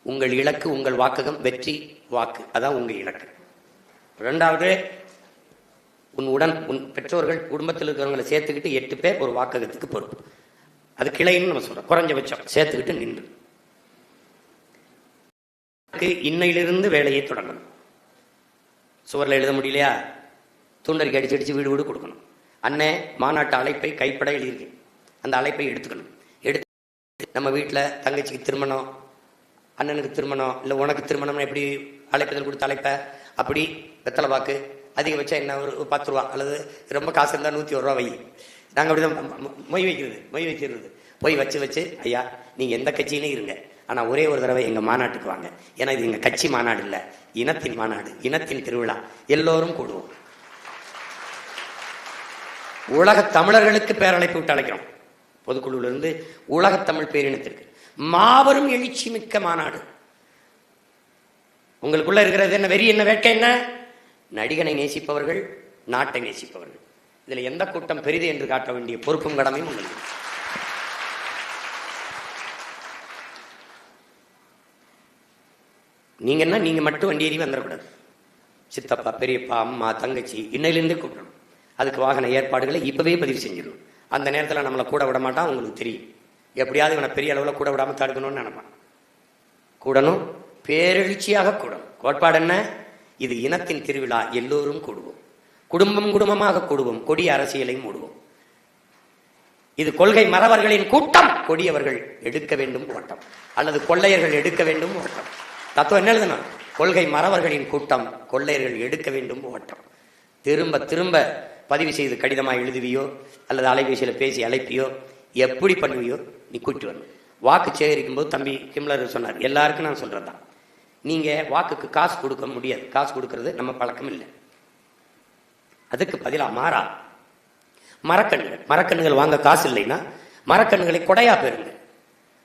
உங்கள் இலக்கு, உங்கள் வாக்ககம் வெற்றி வாக்கு, அதான் உங்க இலக்கு. இரண்டாவது, உன் பெற்றோர்கள் குடும்பத்தில் இருக்கிறவங்களை சேர்த்துக்கிட்டு 8 பேர் ஒரு வாக்ககத்துக்கு பொறுப்பு. அது கிளைன்னு நம்ம சொல்றோம், குறைஞ்சபட்சம் சேர்த்துக்கிட்டு நின்று இன்னையிலிருந்து வேலையை தொடங்கணும். சுவரில் எழுத முடியலையா, தூண்டறிக்கை அடிச்சு வீடு வீடு கொடுக்கணும். அண்ணே மாநாட்டு அழைப்பை கைப்பட எழுதியிருக்கேன், அந்த அழைப்பை எடுத்துக்கணும். நம்ம வீட்டில் தங்கச்சிக்கு திருமணம், அண்ணனுக்கு திருமணம், இல்லை உனக்கு திருமணம், எப்படி அழைப்பதில் கொடுத்த அழைப்ப அப்படி வெத்தலை பாக்கு அதிகபட்சம் என்ன ஒரு 10 ரூபா, அல்லது ரொம்ப காசு இருந்தால் 101 ரூபா வை. நாங்கள் அப்படிதான் மொய் வைக்கிறது. போய் வச்சு ஐயா நீங்கள் எந்த கட்சியிலே இருங்க, ஆனால் ஒரே ஒரு தடவை எங்கள் மாநாட்டுக்கு வாங்க. ஏன்னா இது எங்கள் கட்சி மாநாடு இல்லை, இனத்தின் மாநாடு, இனத்தின் திருவிழா. எல்லோரும் கூடுவோம். உலக தமிழர்களுக்கு பேரழைப்பு விட்டு அழைக்கிறோம். பொதுக்குழுவிலிருந்து உலகத் தமிழ் பேரினத்திற்கு மாபெரும் எழுச்சி மிக்க மாநாடு. உங்களுக்குள்ள இருக்கிறது என்ன வெறி, என்ன வேட்கை, என்ன நடிகனை நேசிப்பவர்கள், நாட்டை நேசிப்பவர்கள். இதுல எந்த கூட்டம் பெரிது என்று காட்ட வேண்டிய பொறுப்பும் கடமையும் உங்களுக்கு. நீங்க மட்டும் வண்டி ஏறி வந்துடக்கூடாது. சித்தப்பா, பெரியப்பா, அம்மா, தங்கச்சி இன்னையிலிருந்தே கூப்பிடணும். அதுக்கு வாகன ஏற்பாடுகளை இப்பவே பதிவு செஞ்சிடணும். அந்த நேரத்தில் நம்மளை கூட விட மாட்டான், உங்களுக்கு தெரியும். எப்படியாவது இவனை பெரிய அளவில் கூட விடாமல் தடுக்கணும்னு நினைப்பான். கூடணும், பேரெழுச்சியாக கூடணும். கோட்பாடு என்ன? இது இனத்தின் திருவிழா, எல்லோரும் கூடுவோம், குடும்பமாக கூடுவோம், கொடிய அரசியலை மூடுவோம். இது கொள்கை மறவர்களின் கூட்டம், கொடியவர்கள் எடுக்க வேண்டும் ஓட்டம், அல்லது கொள்ளையர்கள் எடுக்க வேண்டும் ஓட்டம். தத்துவம் என்ன எழுதணும்? கொள்கை மறவர்களின் கூட்டம், கொள்ளையர்கள் எடுக்க வேண்டும் ஓட்டம். திரும்ப திரும்ப பதிவு செய்து கடிதமாக எழுதுவியோ அல்லது அலைபேசியில் பேசி அழைப்பியோ எப்படி பண்ணுவியோ நீ கூட்டி வரணும். வாக்கு சேகரிக்கும் போது தம்பி கிம்லர் சொன்னார், எல்லாருக்கும் நான் சொல்றதுதான், நீங்க வாக்குக்கு காசு கொடுக்க முடியாது. காசு கொடுக்கறது நம்ம பழக்கம் இல்லை. அதுக்கு பதிலாக மாறா மரக்கண்ணுகள் வாங்க காசு இல்லைன்னா மரக்கண்ணுகளை கொடையா பெறுங்க.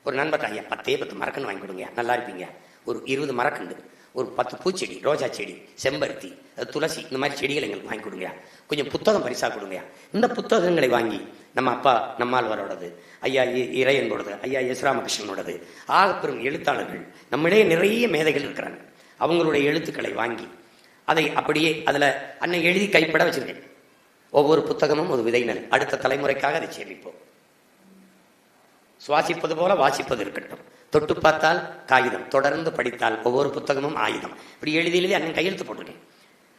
ஒரு நண்பர், ஐயா 10 மரக்கன்று வாங்கி கொடுங்க, நல்லா இருப்பீங்க. ஒரு 20 மரக்கன்று, ஒரு 10 பூச்செடி, ரோஜா செடி, செம்பருத்தி, துளசி, இந்த மாதிரி செடிகள் எங்களுக்கு வாங்கி கொடுங்க. கொஞ்சம் புத்தகம் பரிசா கொடுங்க. இந்த புத்தகங்களை வாங்கி நம்ம அப்பா நம்மாழ்வாரோடது, ஐயா இறையன்போடது, ஐயா எஸ் ராமகிருஷ்ணனோடது, ஆகப்பெரும் எழுத்தாளர்கள் நம்மிடையே நிறைய மேதைகள் இருக்கிறாங்க. அவங்களுடைய எழுத்துக்களை வாங்கி அதை அப்படியே அதில் அன்னை எழுதி கைப்பட வச்சிருக்கேன். ஒவ்வொரு புத்தகமும் ஒரு விதை நெல். அடுத்த தலைமுறைக்காக அதை சேமிப்போம். சுவாசிப்பது போல வாசிப்பது இருக்கட்டும். தொட்டு பார்த்தால் காகிதம், தொடர்ந்து படித்தால் ஒவ்வொரு புத்தகமும் ஆயுதம். இப்படி எழுதி அண்ணன் கையெழுத்து போட்டிருக்கேன்.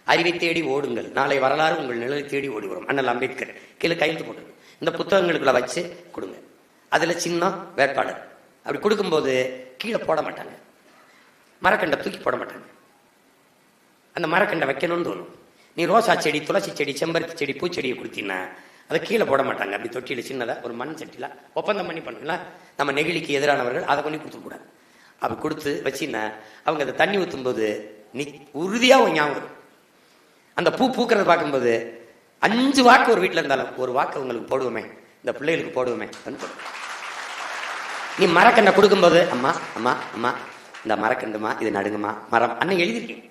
அறிவை தேடி ஓடுங்கள், நாளை வரலாறு உங்கள் நிழலை தேடி ஓடி வரும். அண்ணல் அம்பேத்கர் கீழே கையெழுத்து போட்டிருக்கேன். இந்த புத்தகங்களுக்குள்ள வச்சு கொடுங்க. அதுல சின்ன வேட்பாளர் அப்படி கொடுக்கும்போது கீழே போட மாட்டாங்க, மரக்கண்டை தூக்கி போட மாட்டாங்க. அந்த மரக்கண்டை வைக்கணும்னு தோணும். நீ ரோசா செடி, துளசி செடி, செம்பருத்தி செடி, பூச்செடியை கொடுத்தீங்கன்னா அதை கீழே போட மாட்டாங்க. அப்படி தொட்டியில் சின்னதாக ஒரு மண் சட்டில ஒப்பந்தம் பண்ணி பண்ணுங்களா, நம்ம நெகிழிக்கு எதிரானவர்கள் அதை கொண்டு கொடுத்துக்கூடாது. அப்படி கொடுத்து வச்சின்னா அவங்க அதை தண்ணி ஊற்றும் போது நீ உறுதியாக ஞாபகம் வரும். அந்த பூ பூக்கிறத பார்க்கும்போது 5 வாக்கு ஒரு வீட்டில் இருந்தாலும் ஒரு வாக்கு உங்களுக்கு போடுவோமே, இந்த பிள்ளைகளுக்கு போடுவோமே. நீ மரக்கண்டை கொடுக்கும்போது அம்மா அம்மா அம்மா இந்த மரக்கண்டுமா, இது நடுங்குமா, மரம் அண்ணன் எழுதியிருக்கேன்.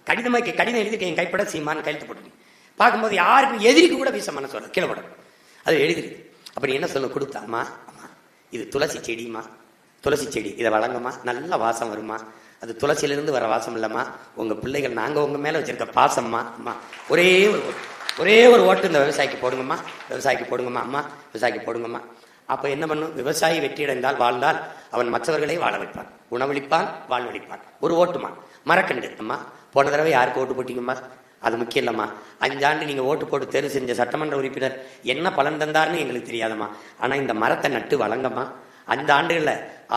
கடிதம் எழுதியிருக்கேன், கைப்பட சீமான்னு கையெழுத்து போட்டுருக்கேன். பார்க்கும்போது யாருக்கும் எதிரிக்கு கூட வீச மனசு வர கீழே போடணும். அது எழுதிருக்கு. அப்படி என்ன சொல்ல கொடுத்தா, அம்மா அம்மா இது துளசி செடிமா, துளசி செடி, இதை வழங்கம்மா, நல்ல வாசம் வருமா, அது துளசியிலிருந்து வர வாசம் இல்லம்மா, உங்க பிள்ளைகள் நாங்க உங்க மேல வச்சிருக்க பாசம்மா. அம்மா ஒரே ஒரு ஓட்டு இந்த விவசாயிக்கு போடுங்கம்மா, விவசாயிக்கு போடுங்கம்மா, அம்மா விவசாயிக்கு போடுங்கம்மா. அப்ப என்ன பண்ணும்? விவசாயி வெற்றியடைந்தால் வாழ்ந்தால் அவன் மற்றவர்களை வாழ வைப்பான், உணவளிப்பான், வாழ்வழிப்பான். ஒரு ஓட்டுமா மரக்கண்டு. அம்மா போன தடவை யாருக்கு ஓட்டு போட்டீங்கம்மா? அது முக்கியம் இல்லம்மா. 5 ஆண்டு நீங்க ஓட்டு போட்டு தேர்வு செஞ்ச சட்டமன்ற உறுப்பினர் என்ன பலன் தந்தார்னு எங்களுக்கு தெரியாதம்மா. ஆனா இந்த மரத்தை நட்டு வழங்கம்மா, 5 ஆண்டுகள்ல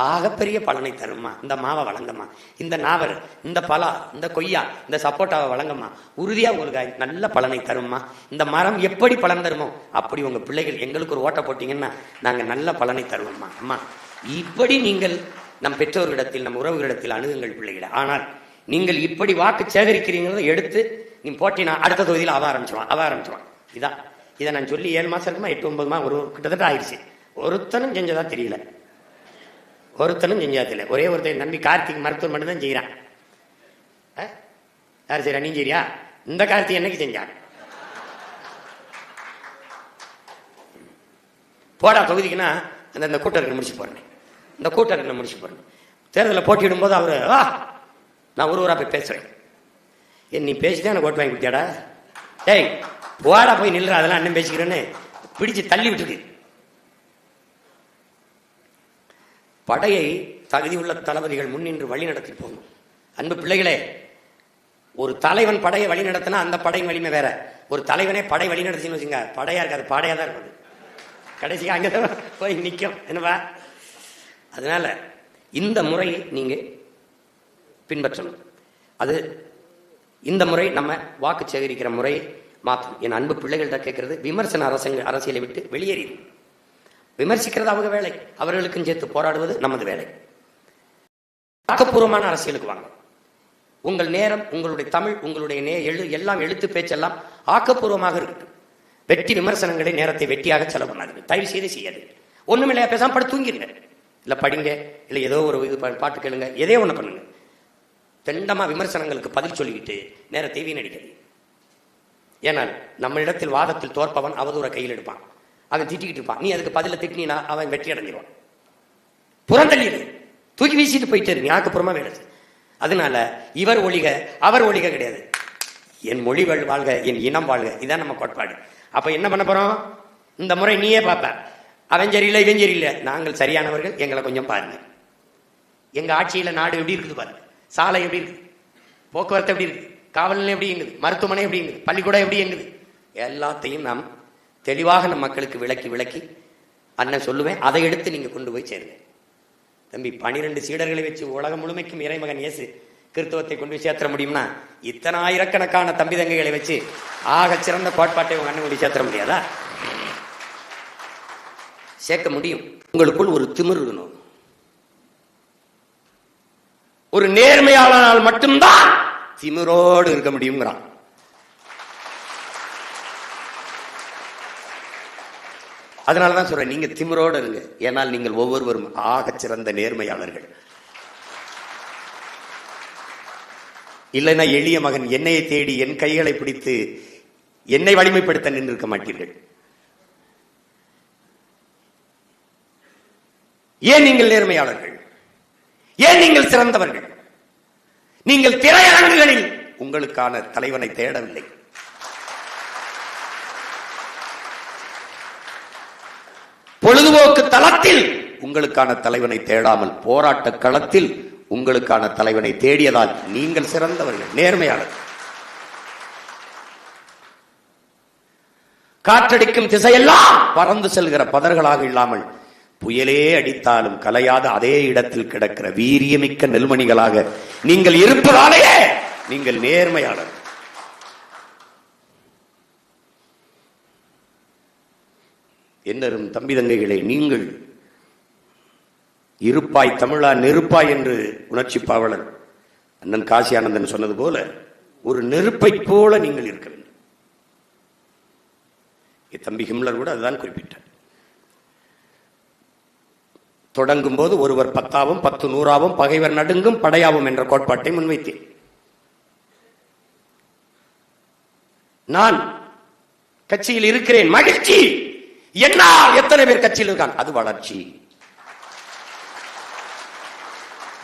ஆகப்பெரிய பலனை தருமா. இந்த மாவை வழங்கம்மா, இந்த நாவல், இந்த பலா, இந்த கொய்யா, இந்த சப்போட்டாவை வழங்கம்மா, உறுதியா உங்களுக்கு நல்ல பலனை தருமா. இந்த மரம் எப்படி பலன் தருமோ அப்படி உங்க பிள்ளைகள் எங்களுக்கு ஒரு ஓட்டை போட்டீங்கன்னா நாங்க நல்ல பலனை தருவோம்மா. அம்மா இப்படி நீங்கள் நம் பெற்றோர்களிடத்தில் நம் உறவுகளிடத்தில் அணுகுங்கள் பிள்ளைகளை. ஆனால் நீங்கள் இப்படி வாக்கு சேகரிக்கிறீங்கிறத எடுத்து நீ போட்டினா அடுத்த தொகுதியில் அவ ஆரம்பிச்சிருவான். இதை நான் சொல்லி 7 மாசம் இருக்குமா 8-9 மாதம் ஒரு கிட்டத்தட்ட ஆயிடுச்சு. ஒருத்தனும் செஞ்சதா தெரியல. ஒரே ஒருத்தர் நம்பி கார்த்திக் மருத்துவம் மட்டும் தான் செய்யறான். யார் செய்யறா? நீ செய்யா? இந்த கார்த்திக் என்னைக்கு செஞ்சான்? போடா தொகுதிக்குன்னா அந்த கூட்டருக்கு முடிச்சு போறேன். இந்த கூட்டருக்கு முடிச்சு போறேன். தேர்தலில் போட்டியிடும் போது அவரு நான் ஒரு ஊரா போய் பேசுறேன். நீ பேசிதான் எனக்கு ஓட்டு வாங்கி கொடுத்தியாடா? டேய் போடா போய் நில்ற, அதெல்லாம் அண்ணன் பேசிக்கிறேன்னு பிடிச்சு தள்ளி விட்டுருக்கு. படையை தகுதி உள்ள தளபதிகள் முன்னின்று வழி நடத்தி போகணும். அன்பு பிள்ளைகளே, ஒரு தலைவன் படையை வழி நடத்தினா அந்த படையின் வலிமை வேற. ஒரு தலைவனே படை வழி நடத்தின்னு வச்சுங்க, படையா இருக்காது, பாடையா தான் இருக்குது. கடைசியா அங்கதான் போய் நிற்கும். என்னவா? அதனால இந்த முறையை நீங்க பின்பற்றணும். அது இந்த முறை நம்ம வாக்கு சேகரிக்கிற முறையை மாற்றும். என் அன்பு பிள்ளைகள்கிட்ட கேட்கறது, விமர்சன அரசியலை விட்டு வெளியேறி விமர்சிக்கிறது அவங்க வேலை, அவர்களுக்கும் சேர்த்து போராடுவது நமது வேலை. ஆக்கப்பூர்வமான அரசியலுக்கு வாங்க. உங்கள் நேரம், உங்களுடைய தமிழ், உங்களுடைய எல்லாம் எழுத்து பேச்செல்லாம் ஆக்கப்பூர்வமாக இருக்கு. வெட்டி விமர்சனங்களை நேரத்தை வெட்டியாக செலவு பண்ணாது. தயவு செய்து செய்யாது. ஒண்ணும் இல்லையா, பேசாம படுத்து தூங்கிடுங்க, இல்ல படிங்க, இல்ல ஏதோ ஒரு இது பாட்டு கேளுங்க, எதே ஒண்ணு பண்ணுங்க. தெண்டமா விமர்சனங்களுக்கு பதில் சொல்லிக்கிட்டு நேரத்தை வீணடிக்கிறது. ஏனால் நம்ம இடத்தில் வாதத்தில் தோற்பவன் அவதூற கையில் எடுப்பான், அவன் திட்டிக்கிட்டு இருப்பான். நீ அதுக்கு பதில திட்டினா அவன் வெற்றி அடைஞ்சிருவான். புறந்தள்ளிடு, தூக்கி வீசிட்டு போயிட்டே இருக்கு, ஆக்கப்பூர்வமா வேலை. அதனால இவர் ஒழிக அவர் ஒழிக கிடையாது. என் மொழிகள் வாழ்க, என் இனம் வாழ்க, இதான் நம்ம கோட்பாடு. அப்ப என்ன பண்ண போறோம்? இந்த முறை நீயே பார்ப்ப, அவன் சரியில்லை இவன் சரியில்லை, நாங்கள் சரியானவர்கள், எங்களை கொஞ்சம் பாருங்க. எங்க ஆட்சியில நாடு எப்படி இருக்குது பாருங்க. சாலை எப்படி இருக்கு, போக்குவரத்து எப்படி இருக்கு, காவல் நிலையம் எப்படி இயங்குது, மருத்துவமனை எப்படி இயங்குது, பள்ளிக்கூடம் எப்படி இயங்குது, எல்லாத்தையும் நாம் தெளிவாக நம் மக்களுக்கு விளக்கி அண்ணன் சொல்லுவேன். அதை எடுத்து நீங்க கொண்டு போய் சேருங்க. தம்பி 12 சீடர்களை வச்சு உலகம் முழுமைக்கும் இறைமகன் இயேசு கிறிஸ்தவத்தை கொண்டு போய் சேர்த்த முடியும்னா இத்தனை ஆயிரக்கணக்கான தம்பி தங்கைகளை வச்சு ஆக சிறந்த கோட்பாட்டை உங்க அண்ணன் கொண்டு சேர்த்த முடியாதா? சேர்க்க முடியும். உங்களுக்குள் ஒரு திமிர் இருக்கணும். ஒரு நேர்மையாளனால் மட்டும்தான் திமிரோடு இருக்க முடியுங்கிறான். அதனாலதான் சொல்றேன், நீங்க திமிரோடு இருங்க. ஏனால் நீங்கள் ஒவ்வொருவரும் ஆக சிறந்த நேர்மையாளர்கள். இல்லைன்னா எளிய மகன் என்னையை தேடி என் கைகளை பிடித்து என்னை வலிமைப்படுத்த நின்றிருக்க மாட்டீர்கள். ஏன் நீங்கள் நேர்மையாளர்கள்? ஏன் நீங்கள் சிறந்தவர்கள்? நீங்கள் திரையரங்குகளில் உங்களுக்கான தலைவனை தேடவில்லை. பொழுதுபோக்கு தளத்தில் உங்களுக்கான தலைவனை தேடாமல் போராட்ட களத்தில் உங்களுக்கான தலைவனை தேடியதால் நீங்கள் சிறந்தவர்கள், நேர்மையாளர். காற்றடிக்கும் திசையெல்லாம் பறந்து செல்கிற பதர்களாக இல்லாமல் புயலே அடித்தாலும் கலையாத அதே இடத்தில் கிடக்கிற வீரியமிக்க நெல்மணிகளாக நீங்கள் இருப்பதாலேயே நீங்கள் நேர்மையாளர். என்னரும் தம்பி தங்கைகளே, நீங்கள் இருப்பாய் தமிழா நெருப்பாய் என்று உணர்ச்சி பாவலர் அண்ணன் காசி ஆனந்தன் சொன்னது போல ஒரு நெருப்பை போல நீங்கள் இருக்க வேண்டும். தம்பி ஹிம்லர் கூட அதுதான் குறிப்பிட்டார். தொடங்கும் போது ஒருவர் 10ஆவும் 10 100ஆவும் பகைவர் நடுங்கும் படையாவும் என்ற கோட்பாட்டை முன்வைத்தேன். நான் கட்சியில் இருக்கிறேன், மகிழ்ச்சி. என்ன எத்தனை பேர் கட்சியில் இருக்கான், அது வளர்ச்சி.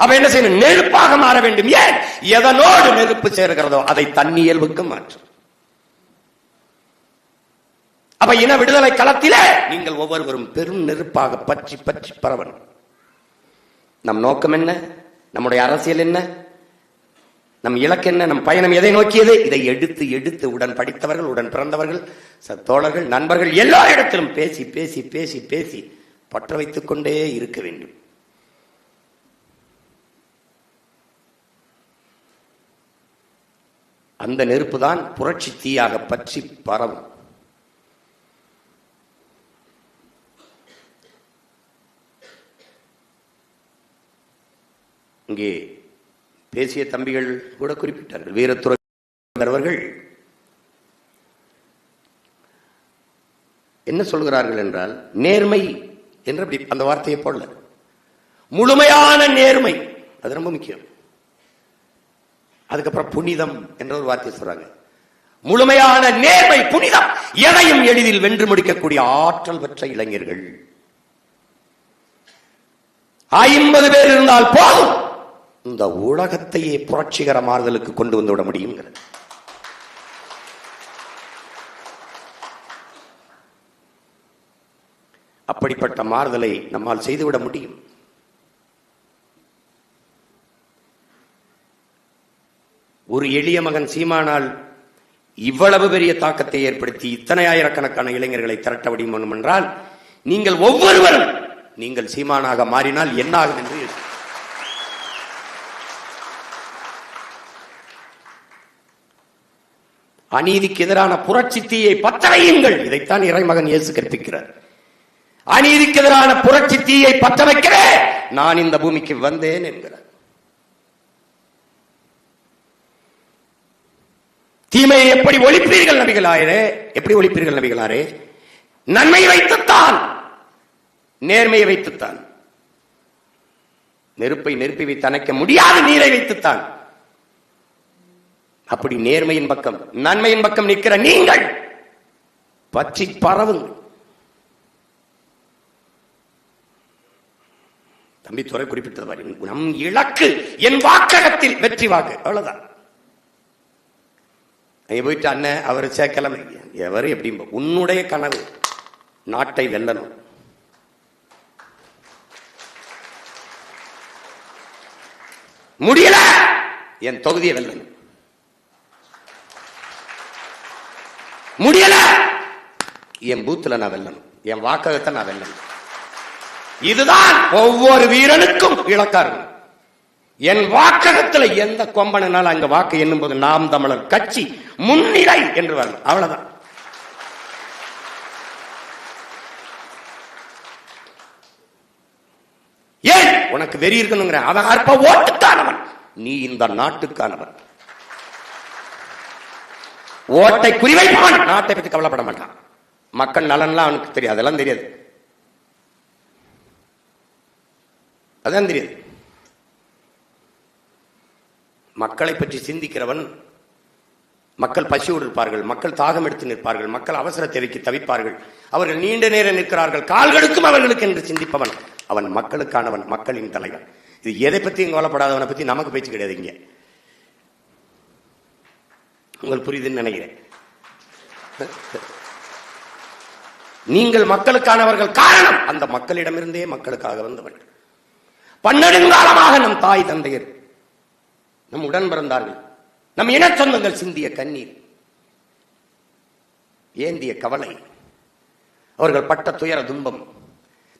அப்ப என்ன செய்யணும்? நெருப்பாக மாற வேண்டும். ஏன்? எதனோடு நெருப்பு சேர்கிறதோ அதை தன்னியல்புக்கு மாற்றும். அப்ப இன விடுதலை களத்திலே நீங்கள் ஒவ்வொருவரும் பெரும் நெருப்பாக பற்றி பற்றி பரவணும். நம் நோக்கம் என்ன? நம்முடைய அரசியல் என்ன? நம் இலக்கு என்ன? நம் பயணம் எதை நோக்கியது? இதை எடுத்து எடுத்து உடன் படித்தவர்கள், உடன் பிறந்தவர்கள், தோழர்கள், நண்பர்கள் எல்லா இடத்திலும் பேசி பேசி பேசி பேசி பற்ற வைத்துக் கொண்டே இருக்க வேண்டும். அந்த நெருப்பு தான் புரட்சி தீயாக பற்றி பரவும். இங்கே பேசிய தம்பிகள் கூட குறிப்பிட்டார்கள். வீரத்துறை அவர்கள் என்ன சொல்கிறார்கள் என்றால், நேர்மை என்று அந்த வார்த்தையை போடல, முழுமையான நேர்மை, அது ரொம்ப முக்கியம். அதுக்கப்புறம் புனிதம் என்ற ஒரு வார்த்தையை சொல்றாங்க. முழுமையான நேர்மை, புனிதம், எதையும் எளிதில் வென்று முடிக்கக்கூடிய ஆற்றல் பெற்ற இளைஞர்கள் 50 பேர் இருந்தால் போதும், இந்த உலகத்தையே புரட்சிகர மாறுதலுக்கு கொண்டு வந்து விட முடியும். அப்படிப்பட்ட மாறுதலை நம்மால் செய்துவிட முடியும். ஒரு எளிய மகன் சீமானால் இவ்வளவு பெரிய தாக்கத்தை ஏற்படுத்தி இத்தனை ஆயிரக்கணக்கான இளைஞர்களை திரட்ட முடியும் என்றால், நீங்கள் ஒவ்வொருவரும் நீங்கள் சீமானாக மாறினால் என்ன ஆகும் என்று அநீதிக்கு எதிரான புரட்சி தீயை பற்ற வையுங்கள். இதைத்தான் இறைமகன் இயேசு கற்பிக்கிறார். அநீதிக்கு எதிரான புரட்சி தீயை பற்ற வைக்கிறேன், நான் இந்த பூமிக்கு வந்தேன் என்கிறார். தீமையை எப்படி ஒழிப்பீர்கள் நபிகளாரே? எப்படி ஒழிப்பீர்கள் நபிகளாரே? நன்மையை வைத்துத்தான், நேர்மையை வைத்துத்தான். நெருப்பை நெருப்பி வைத்து அணைக்க முடியாத நீரை வைத்துத்தான். அப்படி நேர்மையின் பக்கம், நன்மையின் பக்கம் நிற்கிற நீங்கள் பற்றி பரவுங்கள். தம்பி துறை குறிப்பிட்டது மாதிரி, நம் இலக்கு என் வாக்ககத்தில் வெற்றி வாக்கு, அவ்வளவுதான். போயிட்டு அண்ணன் அவர் சேர்க்கலமை எவரு எப்படி, உன்னுடைய கனவு நாட்டை வெல்லணும். முடியல, என் தொகுதியை வெல்லணும். முடியல, என் பூத்துல நான் வெல்லணும், என் வாக்ககத்தை நான் வெல்லணும். இதுதான் ஒவ்வொரு வீரனுக்கும் இலக்காரு. என் வாக்ககத்தில் எந்த கொம்பனால அங்க வாக்கு எண்ணும் போது நாம் தமிழர் கட்சி முன்னிலை என்று வரணும், அவ்வளவுதான். ஏன் உனக்கு வெறி இருக்கணுங்கிற? அவன் அற்ப ஓட்டுக்கானவன், நீ இந்த நாட்டுக்கானவன். ஓட்டை குறிவைப்பான், நாட்டை பற்றி கவலைப்பட மாட்டான். மக்கள் நலன்லாம் அவனுக்கு தெரியாது, அதெல்லாம் தெரியாது, அதான் தெரியாது. மக்களை பற்றி சிந்திக்கிறவன், மக்கள் பசியோடு இருப்பார்கள், மக்கள் தாகம் எடுத்து நிற்பார்கள், மக்கள் அவசர தேவைக்கு தவிப்பார்கள், அவர்கள் நீண்ட நேரம் நிற்கிறார்கள், கால்களுக்கும் அவர்களுக்கு என்று சிந்திப்பவன் அவன் மக்களுக்கானவன், மக்களின் தலைவன். இது எதை பற்றியும் கவலைப்படாதவனை பற்றி நமக்கு பேச்சு கிடையாது. இங்க உங்களுக்கு புரியுதுன்னு நினைக்கிறேன். நீங்கள் மக்களுக்கானவர்கள், காரணம் அந்த மக்களிடமிருந்தே மக்களுக்காக வந்தவர்கள். பன்னெடுங்காலமாக நம் தாய் தந்தையர், நம் உடன் பிறந்தார்கள், நம் இன சொந்தங்கள் சிந்திய கண்ணீர், ஏந்திய கவலை, அவர்கள் பட்ட துயர துன்பம்,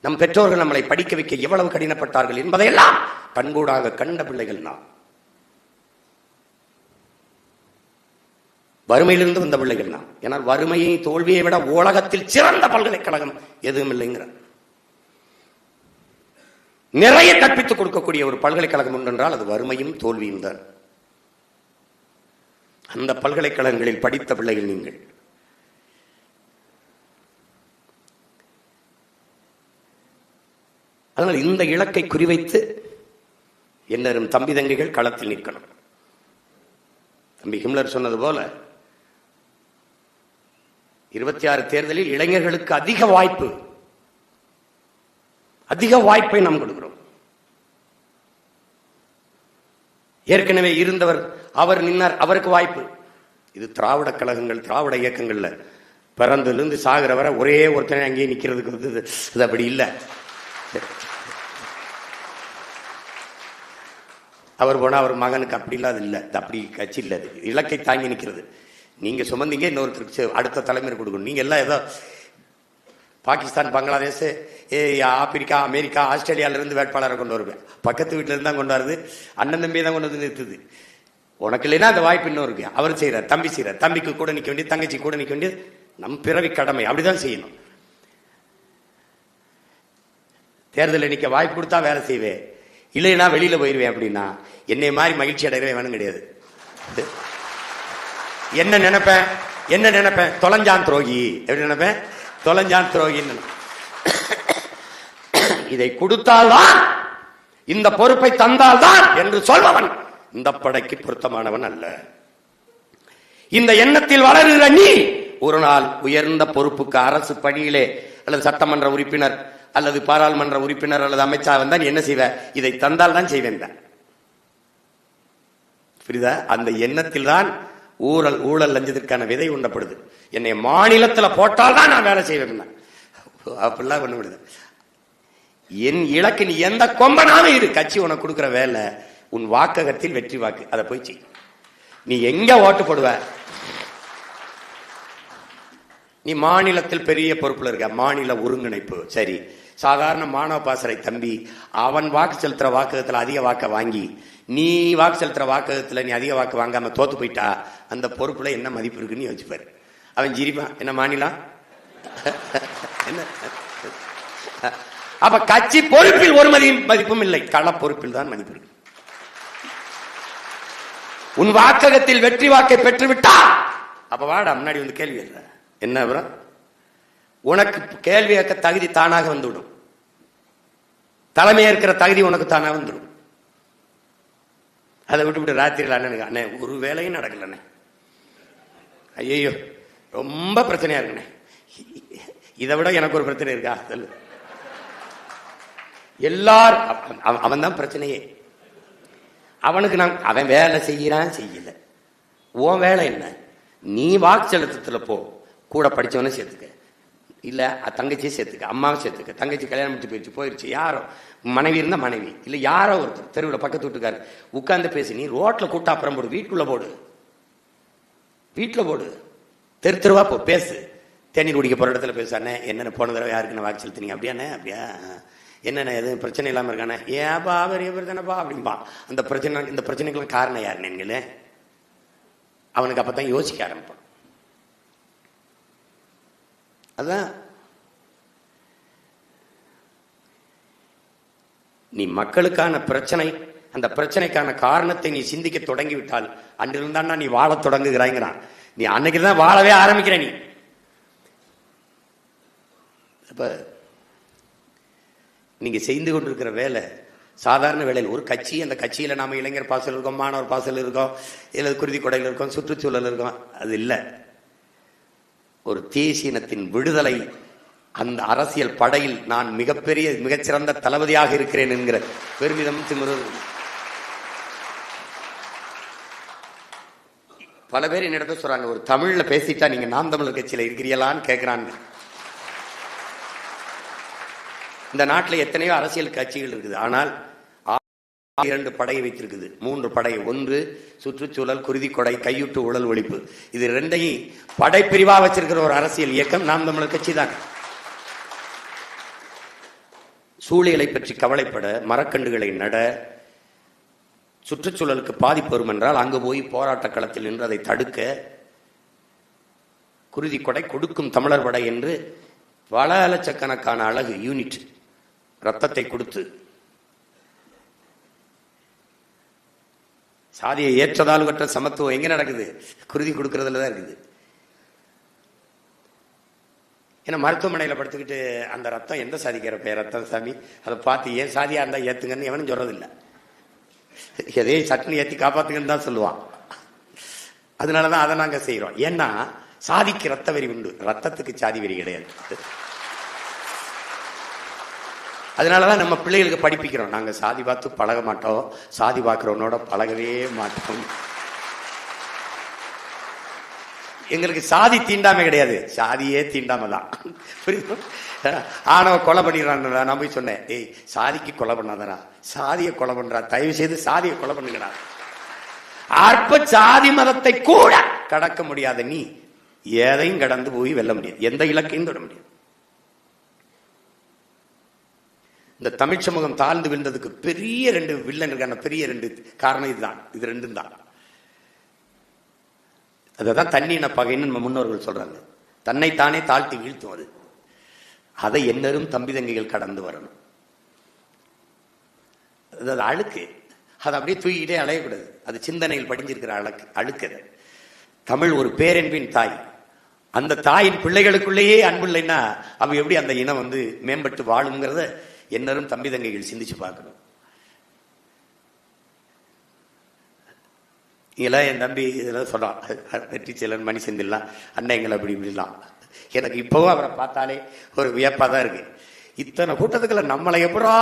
நம் பெற்றோர்கள் நம்மளை படிக்க வைக்க எவ்வளவு கடினப்பட்டார்கள் என்பதையெல்லாம் கண்கூடாக கண்ட பிள்ளைகள் நாம். வறுமையிலிருந்து வந்த பிள்ளைகள் நாம். ஏனால் வறுமையை, தோல்வியை விட உலகத்தில் சிறந்த பல்கலைக்கழகம் எதுவும் இல்லைங்கிற, நிறைய கற்பித்துக் கொடுக்கக்கூடிய ஒரு பல்கலைக்கழகம் ஒன்றென்றால் அது வறுமையும் தோல்வியும் தான். அந்த பல்கலைக்கழகங்களில் படித்த பிள்ளைகள் நீங்கள். அதனால் இந்த இலக்கை குறிவைத்து என்னரும் தம்பி தங்கைகள் களத்தில் நிற்கணும். தம்பி ஹிம்லர் சொன்னது போல 26 தேர்தலில் இளைஞர்களுக்கு அதிக வாய்ப்பை நாம் கொடுக்கிறோம். ஏற்கனவே இருந்தவர் அவர் நின்னார், அவருக்கு வாய்ப்பு. இது திராவிட கழகங்கள், திராவிட இயக்கங்கள்ல பிறந்திலிருந்து சாகிற வரை ஒரே ஒருத்தனை அங்கேயே நிக்கிறதுக்கு வந்து அது அப்படி இல்லை. அவர் போனா அவர் மகனுக்கு அப்படி இல்லாத இல்லை, அப்படி கட்சி இல்லை. இலக்கை தாங்கி நிற்கிறது. நீங்க சுமந்தீங்க, இன்னொருத்தருக்கு அடுத்த தலைமுறை கொடுக்கணும். நீங்க எல்லாம் ஏதோ பாகிஸ்தான், பங்களாதேஷ், ஆப்பிரிக்கா, அமெரிக்கா, ஆஸ்திரேலியால இருந்து வேட்பாளரை கொண்டு வருவேன். பக்கத்து வீட்டுல இருந்து தான் கொண்டு வருது. அண்ணன் தம்பி தான் கொண்டு வந்து நிறுத்துது. உனக்கு இல்லைன்னா அந்த வாய்ப்பு இன்னும் இருக்கு. அவர் செய்யறார், தம்பி செய்யறார். தம்பிக்கு கூட நிற்க வேண்டியது, தங்கச்சி கூட நிற்க வேண்டியது நம் பிறவி கடமை. அப்படிதான் செய்யணும். தேர்தல் நிற்க வாய்ப்பு கொடுத்தா வேலை செய்வேன், இல்லைன்னா வெளியில போயிருவேன். அப்படின்னா என்னை மாதிரி மகிழ்ச்சி அடைகிறேன் வேணும் கிடையாது. என்ன நினைப்பேன் தொலைஞ்சான் துரோகி. எப்படி நினைப்பேன்? தொலைஞ்சான் துரோகின்னு. இதை கொடுத்தால்தான், இந்த பொறுப்பை தந்தால்தான் என்று சொல்பவன் இந்த படைக்கு பொருத்தமானவன் அல்ல. இந்த எண்ணத்தில் வளருகிற நீ ஒரு நாள் உயர்ந்த பொறுப்புக்கு, அரசு பணியிலே அல்லது சட்டமன்ற உறுப்பினர் அல்லது பாராளுமன்ற உறுப்பினர் அல்லது அமைச்சர் வந்தா நீ என்ன செய்வ? இதை தந்தால் தான் செய்வேன். புரியுதா? அந்த எண்ணத்தில் தான் ஊழல் லஞ்சத்திற்கான விதை உண்டப்படுது. என்னை மாநிலத்தில் போட்டால் தான் நான் வேலை செய்வேன். அப்படிலாம் பண்ண முடியாது. என் இலக்கு, நீ எந்த கொம்பனாலும் இரு, கட்சி உனக்கு கொடுக்கிற வேலை உன் வாக்ககத்தில் வெற்றி வாக்கு. அதை போய் செய். நீ எங்க ஓட்டு போடுவ? நீ மாநிலத்தில் பெரிய பொறுப்புல இருக்க, மாநில ஒருங்கிணைப்பு. சரி, சாதாரண மாணவ பாசறை தம்பி, அவன் வாக்கு செலுத்துற வாக்ககத்தில் அதிக வாக்க வாங்கி, நீ வாக்கு செலுத்துற வாக்ககத்தில் நீ அதிக வாக்கு வாங்காம தோத்து போயிட்டா அந்த பொறுப்புல என்ன மதிப்பு இருக்குன்னு யோசிப்பாரு. அவன் ஜிரிப்பான், என்ன மாநிலம் என்ன? அப்ப கட்சி பொறுப்பில் ஒரு மதிப்பும் இல்லை, கள பொறுப்பில் தான் மதிப்பு இருக்கு. உன் வாக்ககத்தில் வெற்றி வாக்கை பெற்றுவிட்டா அப்ப வாடா முன்னாடி வந்து கேள்வி என்ன? அப்புறம் உனக்கு கேள்வி கேட்க தகுதி தானாக வந்துவிடும். தலைமை ஏற்கிற தகுதி உனக்கு தானாக வந்துடும். அதை விட்டு ராத்திரியில் அண்ணனுக்கு, அண்ணே ஒரு வேலையும் நடக்கலண்ணே, ஐயோ ரொம்ப பிரச்சனையா இருக்குண்ணே. இதை விட எனக்கு ஒரு பிரச்சனை இருக்கா? சொல்லு. எல்லாரும் அவன் தான் பிரச்சனையே. அவனுக்கு அவன் வேலை செய்யறான் செய்யல. உன் வேலை என்ன? நீ வாக்கு செலுத்தத்துல போ, கூட படிச்சவனை சேர்த்துக்க, இல்ல தங்கச்சியை சேர்த்துக்க, அம்மாவை சேர்த்துக்க. தங்கச்சி கல்யாணம் முடிச்சு போயிடுச்சு, யாரோ மனைவி இருந்தா மனைவி, இல்ல யாரோ ஒருத்தர் தெருவில் பக்கத்து வீட்டுக்காரு உட்கார்ந்து பேசி, நீ ரோட்ல கூட்ட அப்புறம் போடு, வீட்டுக்குள்ள போடு, வீட்டுல போடு, தெருவா போ, பேசு. தேநீர் குடிக்க போற இடத்துல பேசானே, என்னென்ன போன தடவை யாருக்குன்னு வாக்கு செலுத்தினீங்க? அப்படியானே? அப்படியா? என்னென்ன எதுவும் பிரச்சனை இல்லாம இருக்கானே? ஏப்பா பெரிய பிரச்சனைப்பா அப்படின்பா. அந்த பிரச்சனை, இந்த பிரச்சனைக்கெல்லாம் காரணம் யாரு நீங்களே? அவனுக்கு அப்பதான் யோசிக்க ஆரம்பிப்பான். அதான் நீ மக்களுக்கான பிரச்சனை, அந்த பிரச்சனைக்கான காரணத்தை நீ சிந்திக்க தொடங்கிவிட்டால் அன்றிருந்தாண்டா நீ வாழ தொடங்குகிறாய்ங்கிறான். நீ அன்னைக்குதான் வாழவே ஆரம்பிக்கிற. நீ அப்ப நீங்க செய்து கொண்டிருக்கிற வேலை சாதாரண வேலையில் ஒரு கட்சி, அந்த கட்சியில நாம இளைஞர் பாசல் இருக்கோம், மாணவர் பாசல் இருக்கோம், இல்ல குருதி கொடைகள் இருக்கோம், சுற்றுச்சூழல் இருக்கோம். அது இல்லை. ஒரு தேசியனத்தின் விடுதலை, அந்த அரசியல் படையில் நான் மிகச்சிறந்த தளபதியாக இருக்கிறேன் என்கிற பெருமிதம் திமிரு. பல பேர் என்னிடத்த சொல்றாங்க, ஒரு தமிழ்ல பேசிட்டா நீங்க நாம் தமிழர் கட்சியில இருக்கிறீங்களான்னு கேட்கிறாங்க. இந்த நாட்டில் எத்தனையோ அரசியல் கட்சிகள் இருக்குது, ஆனால் 2 படையை வைத்திருக்குது, 3 படை. ஒன்று சுற்றுச்சூழல், குருதி கொடை, கையூட்டு ஊழல் ஒழிப்பு. இது 2ஐயும் படைப்பிரிவா வச்சிருக்கிற ஒரு அரசியல் இயக்கம் நாம் தமிழர் கட்சி தான். சூழலை பற்றி கவலைப்பட, மரக்கன்றுகளை நட, சுற்றுச்சூழலுக்கு பாதிப்பு வரும் என்றால் அங்கு போய் போராட்ட களத்தில் நின்று அதை தடுக்க, குருதி கொடை கொடுக்கும் தமிழர் படை என்று பல லட்சக்கணக்கான அழகு யூனிட் ரத்தத்தை கொடுத்து சாதியை ஏற்றதால் கற்ற சமத்துவம் எங்க நடக்குது? குருதி கொடுக்கறதுல தான் இருக்குது. ஏன்னா மருத்துவமனையில் படுத்துக்கிட்டு அந்த ரத்தம் எந்த சாதிக்கிற பெயர் ரத்தம் சாமி, அதை பார்த்து ஏன் சாதியா இருந்தா ஏத்துங்கன்னு எவனும் சொல்றதில்லை. எதையும் சட்னி ஏற்றி காப்பாத்துங்கன்னு தான் சொல்லுவான். அதனாலதான் அதை நாங்க செய்யறோம். ஏன்னா சாதிக்கு ரத்த வெறி உண்டு, ரத்தத்துக்கு சாதி வெறி கிடையாது. அதனாலதான் நம்ம பிள்ளைகளுக்கு படிப்பிக்கிறோம், நாங்க சாதி பார்த்து பழக மாட்டோம், சாதி பார்க்கிறவனோட பழகவே மாட்டோம். எங்களுக்கு சாதி தீண்டாமை கிடையாது, சாதியே தீண்டாமை தான். புரியுது? ஆனவ கொலை பண்ணிடுறான். நான் போய் சொன்னேன், ஏய் சாதிக்கு கொலை பண்ணாதரா, சாதியை கொலை பண்றா, தயவு செய்து சாதியை கொலை பண்ணுங்கடா. அற்ப சாதி மதத்தை கூட கடக்க முடியாத நீ எதையும் கடந்து போய் வெல்ல முடியாது, எந்த இலக்கையும் தொட முடியாது. இந்த தமிழ் சமூகம் தாழ்ந்து விழுந்ததுக்கு பெரிய 2 வில்லனுக்கான பெரிய 2 காரணம் இதுதான். இது 2 தான். அதான் தன்னின பகைன்னு நம்ம முன்னோர்கள் சொல்றாங்க. தன்னைத்தானே தாழ்த்தி வீழ்த்தும் அது. அதை என்னரும் தம்பி தங்கைகள் கடந்து வரணும். அது அழுக்கு, அதை அப்படியே தூக்கிட்டே அலையக்கூடாது. அது சிந்தனையில் படிஞ்சிருக்கிற அழுக்கு. தமிழ் ஒரு பேரன்பின் தாய். அந்த தாயின் பிள்ளைகளுக்குள்ளேயே அன்பு இல்லைன்னா அவ எப்படி அந்த இனம் மேம்பட்டு வாழுங்கிறத என்னரும் தம்பி தங்கைகள் சிந்திச்சு பார்க்கணும். இதெல்லாம் என் தம்பி இதெல்லாம் சொல்றான், வெற்றி செல்லன் மணி செந்தில்லாம் அண்ணன் எங்களை அப்படி இப்படிலாம். எனக்கு இப்பவும் அவரை பார்த்தாலே ஒரு வியப்பா தான் இருக்கு. இத்தனை கூட்டத்துக்குள்ள நம்மளை எப்படா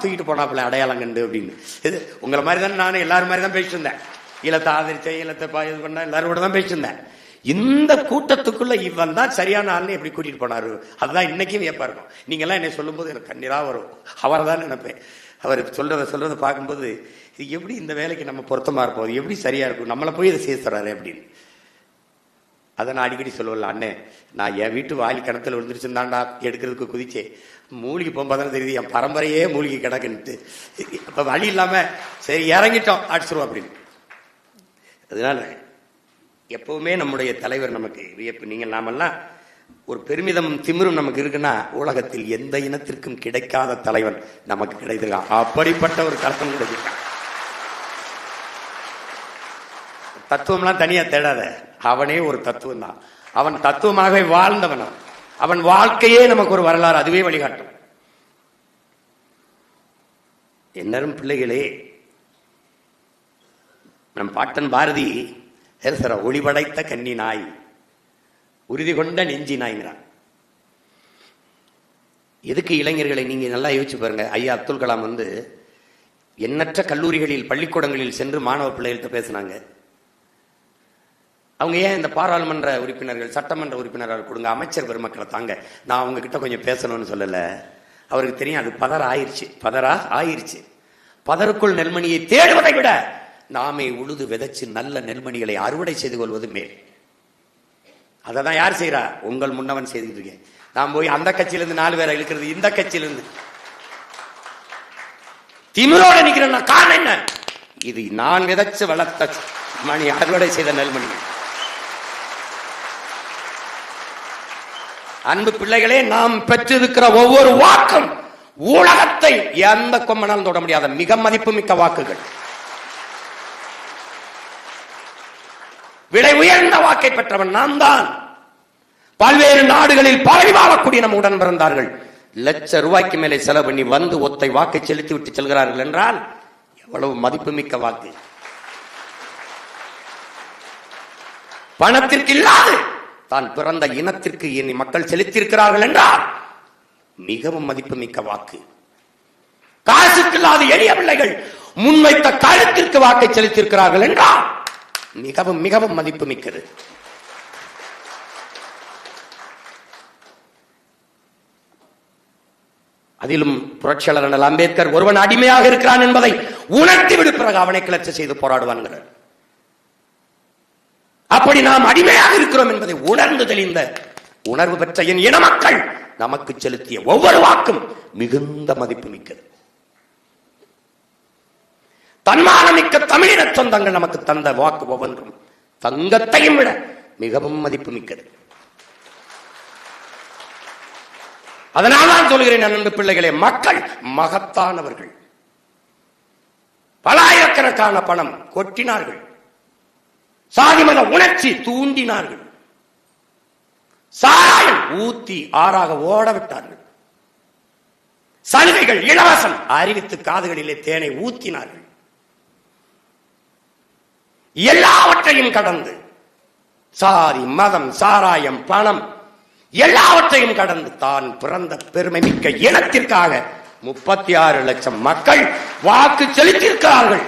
தூக்கிட்டு போனாப்புல அடையாளம் கண்டு அப்படின்னு. இது உங்களை மாதிரி தான் நானும் எல்லாரும் மாதிரி தான் பேசிட்டு இருந்தேன். ஈழத்தை ஆதரிச்சேன், ஈழத்தை இது பண்ண எல்லாரும் கூட தான் பேசிட்டு இருந்தேன். இந்த கூட்டத்துக்குள்ள இவன் தான் சரியான ஆள்னு எப்படி கூட்டிட்டு போனாரு, அதுதான் இன்னைக்கும் வியப்பா இருக்கும். நீங்க எல்லாம் என்னை சொல்லும் போது எனக்கு கண்ணீரா வரும். அவரை தான் நினைப்பேன். அவர் சொல்றதை பார்க்கும்போது இது எப்படி இந்த வேலைக்கு நம்ம பொருத்தமா இருப்போம், அது எப்படி சரியா இருக்கும், நம்மளை போய் இதை சேர்த்துறாரு அப்படின்னு. அதை நான் அடிக்கடி சொல்லுவல, அண்ணே நான் என் வீட்டு வாலி கிணத்துல விழுந்துருச்சுருந்தாண்டா எடுக்கிறதுக்கு குதிச்சே, மூலிகை போகும்போது தெரியுது என் பரம்பரையே மூலிகை கிடக்குன்ட்டு. அப்ப வழி இல்லாம சரி இறங்கிட்டோம் அடிச்சிருவோம் அப்படின்னு. அதனால எப்பவுமே நம்முடைய தலைவர் நமக்கு வியப்பு. நீங்கள் நாமெல்லாம் ஒரு பெருமிதம் திமிரும் நமக்கு இருக்குன்னா உலகத்தில் எந்த இனத்திற்கும் கிடைக்காத தலைவன் நமக்கு கிடைத்திருக்கான். அப்படிப்பட்ட ஒரு தலைவன் கிடைச்சிருக்கான். தத்துவம்லாம் தனியா தேடாத, அவனே ஒரு தத்துவம் தான். அவன் தத்துவமாகவே வாழ்ந்தவன். அவன் வாழ்க்கையே நமக்கு ஒரு வரலாறு, அதுவே வழிகாட்டும். என்னரும் பிள்ளைகளே, நம் பாட்டன் பாரதி ஒளிபடைத்த கன்னி நாய், உறுதி கொண்ட நெஞ்சி நாய்ங்கிறான். எதுக்கு இளைஞர்களை நீங்க நல்லா யோசிச்சு பாருங்க. ஐயா அப்துல் கலாம் எண்ணற்ற கல்லூரிகளில் பள்ளிக்கூடங்களில் சென்று மாணவ பிள்ளைகள்கிட்ட பேசினாங்க. அவங்க ஏன் இந்த பாராளுமன்ற உறுப்பினர்கள் சட்டமன்ற உறுப்பினர்கள் கொடுங்க, அமைச்சர் பெருமக்களை தாங்க, நான் அவங்க கிட்ட கொஞ்சம் பேசணும்னு சொல்லல. அவருக்கு தெரியும் அது பதரா ஆயிருச்சு. பதருக்குள் நெல்மணியை தேடுவதை விட நாமே உழுது விதைச்சு நல்ல நெல்மணிகளை அறுவடை செய்து கொள்வது மேல். அதான் யார் செய்யறா? உங்கள் முன்னவன் செய்துட்டு இருக்கேன். நான் போய் அந்த கட்சியிலிருந்து 4 பேரை இழுக்கிறது, இந்த கட்சியிலிருந்து திமிரோட நிக்கிறேன். காரணம் என்ன? இது நான் விதைச்சு வளர்த்த மணி, அறுவடை செய்த நெல்மணி. அன்பு பிள்ளைகளே, நாம் பெற்றிருக்கிற ஒவ்வொரு வாக்கும் உலகத்தை எந்த கொம்பனாலும் தொட முடியாத மிக மதிப்பு மிக்க வாக்குகள். விலை உயர்ந்த வாக்கை பெற்றவன் நாம் தான். பல்வேறு நாடுகளில் பரவி வாழக்கூடிய நம் உடன் பிறந்தார்கள் ₹1,00,000 மேலே செலவு பண்ணி ஒத்தை வாக்கை செலுத்தி விட்டு செல்கிறார்கள் என்றால் எவ்வளவு மதிப்பு மிக்க வாக்கு. பணத்திற்கு இல்லாது தான் பிறந்த இனத்திற்கு மக்கள் செலுத்தியிருக்கிறார்கள் என்றால் மிகவும் மதிப்பு மிக்க வாக்கு. காசுக்கு இல்லாத எளிய பிள்ளைகள் முன்வைத்த கருத்திற்கு வாக்கை செலுத்தியிருக்கிறார்கள் என்றால் மிகவும் மிகவும் மதிப்பு மிக்கது. அதிலும் புரட்சியாளர் அண்ணல் அம்பேத்கர் ஒருவன் அடிமையாக இருக்கிறான் என்பதை உணர்த்தி விடு, பிறகு அவனை கிளர்ச்சி செய்து போராடுவான்கிறார். அப்படி நாம் அடிமையாக இருக்கிறோம் என்பதை உணர்ந்து தெளிந்த உணர்வு பெற்ற என் இன மக்கள் நமக்கு செலுத்திய ஒவ்வொரு வாக்கும் மிகுந்த மதிப்பு மிக்கது. தன்மானமிக்க தமிழின சொந்தங்கள் நமக்கு தந்த வாக்கு ஒவ்வொன்றும் தங்கத்தையும் விட மிகவும் மதிப்பு மிக்கது. அதனால் நான் சொல்கிறேன் அன்பு பிள்ளைகளே, மக்கள் மகத்தானவர்கள். பலாயிரக்கணக்கான பணம் கொட்டினார்கள், சாதி மத உணர்ச்சி தூண்டினார்கள், சாராயம் ஊத்தி ஆறாக ஓட விட்டார்கள், சலுகைகள் இலவசம் அறிவித்து காதுகளிலே தேனை ஊத்தினார்கள். எல்லாவற்றையும் கடந்து சாதி மதம் சாராயம் பணம் எல்லாவற்றையும் கடந்து தான் பிறந்த பெருமை மிக்க இனத்திற்காக 36 லட்சம் மக்கள் வாக்கு செலுத்தியிருக்கிறார்கள்.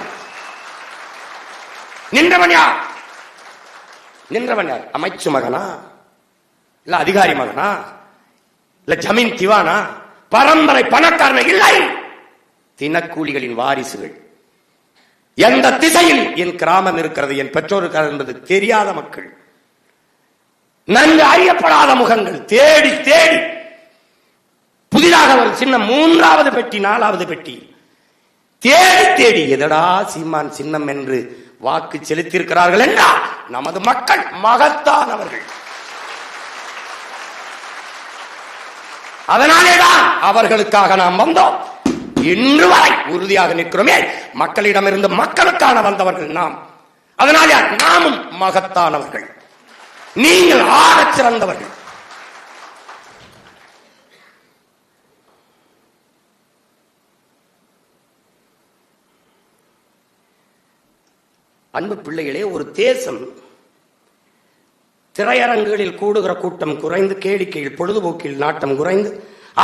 நின்றவன் யார்? நின்றவன் யார்? அமைச்சு மகனா, இல்ல அதிகாரி மகனா, இல்ல ஜமீன் திவானா, பரம்பரை பணக்காரன் இல்லை, தினக்கூலிகளின் வாரிசுகள். எந்த திசையில் என் கிராமம் இருக்கிறது, என் பெற்றோர் இருக்கிறது என்பது தெரியாத மக்கள், நன்கு அறியப்படாத முகங்கள், தேடி தேடி புதிதாக ஒரு சின்னம், 3வது பெட்டி 4வது பெட்டி தேடி தேடி எதடா சீமான் சின்னம் என்று வாக்கு செலுத்தியிருக்கிறார்கள் என்றால் நமது மக்கள் மகத்தானவர்கள். அதனாலேதான் அவர்களுக்காக நாம் வந்தோம். இன்று வரை உறுதியாக நிற்கிறோமே, மக்களிடமிருந்து மக்களுக்கான வந்தவர்கள் நாம். அதனாலே நாமும் மகத்தானவர்கள், நீங்கள் ஆகச் சிறந்தவர்கள். அன்பு பிள்ளைகளே, ஒரு தேசம் திரையரங்குகளில் கூடுகிற கூட்டம் குறைந்து, கேளிக்கையில் பொழுதுபோக்கில் நாட்டம் குறைந்து,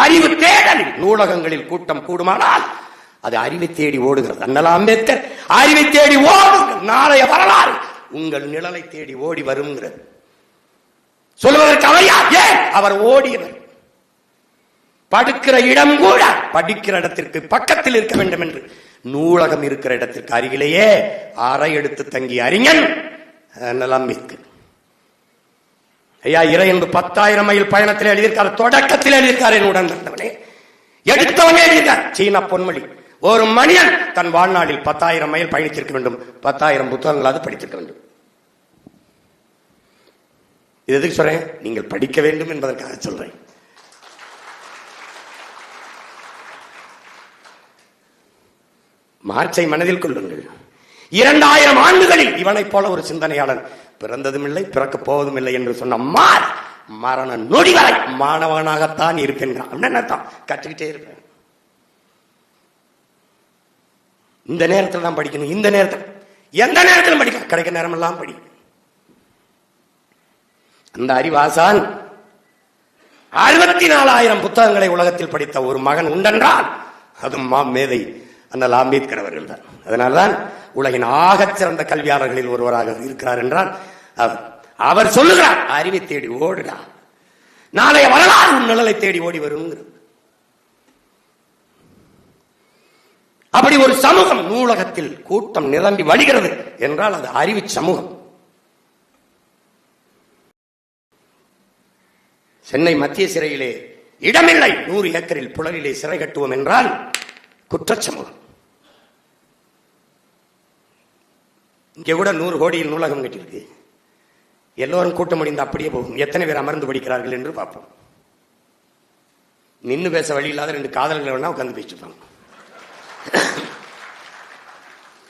அறிவு தேடலில் நூலகங்களில் கூட்டம் கூடுமானால் அது அறிவை தேடி ஓடுகிறது. அண்ணல் அம்பேத்கர் அறிவை தேடி ஓடுங்கள், நாளைய வரலாறு உங்கள் நிழலை தேடி ஓடி வருகிறது சொல்வதற்கு அவர் யார்? ஏன் அவர் ஓடியவர். படுக்கிற இடம் கூட படிக்கிற இடத்திற்கு பக்கத்தில் இருக்க வேண்டும் என்று நூலகம் இருக்கிற இடத்திற்கு அருகிலேயே அறை எடுத்து தங்கிய அறிஞன் அண்ணல் அம்பேத்கர். ஐயா, இறை என்று 10,000 மைல் பயணத்தில் எழுதியிருக்கார், தொடக்கத்தில் எழுதியிருக்கார். என்னுடன் இருந்தவனே எடுத்தவனே எழுதியிருக்கார். சீன பொன்மொழி, ஒரு மனிதன் தன் வாழ்நாளில் 10,000 மைல் பயணித்திருக்க வேண்டும், 10,000 புத்தகங்களாவது படித்திருக்க வேண்டும். இது எதுக்கு சொல்றேன்? நீங்கள் படிக்க வேண்டும் என்பதற்காக சொல்றேன். மார்க்ஸை மனதில் கொள்ளுங்கள். 2000 ஆண்டுகளில் இவனை போல ஒரு சிந்தனையாளன் பிறந்ததும் இல்லை, பிறக்கப் போவதும் இல்லை என்று சொன்ன மரண நொடி வரை மாணவனாகத்தான் இருக்கின்றான். கற்றுக்கிட்டே இருப்பேன். இந்த நேரத்தில் தான் படிக்கணும், இந்த நேரத்தில் எந்த நேரத்திலும் படிக்க கிடைக்க நேரம் எல்லாம் படி. அந்த அறிவாசான் 64,000 புத்தகங்களை உலகத்தில் படித்த ஒரு மகன் உண்டென்றால் அது மேதை அண்ணல் அம்பேத்கர் அவர்கள் தான். அதனால்தான் உலகின் ஆகச் சிறந்த கல்வியாளர்களில் ஒருவராக இருக்கிறார் என்றால் அவர் சொல்லுகிறார், அறிவை தேடி ஓடுடா, நாளைய வரலாறு உன் நிழலை தேடி ஓடி வரும். அப்படி ஒரு சமூகம் நூலகத்தில் கூட்டம் நிரம்பி வழிகிறது என்றால் அது அறிவு சமூகம். சென்னை மத்திய சிறையிலே இடமில்லை, 100 ஏக்கரில் புழலிலே சிறை கட்டுவோம் என்றால் குற்ற சமூகம். இங்கே கூட 100 கோடியில் நூலகம் கட்டியிருக்கு. எல்லோரும் கூட்டம் முடிந்து அப்படியே போகும். எத்தனை பேர் அமர்ந்து படிக்கிறார்கள் என்று பார்ப்போம். நின்று பேச வழி இல்லாத 2 காதல்கள் வேணா உட்கார்ந்து பேசிப்பாங்க.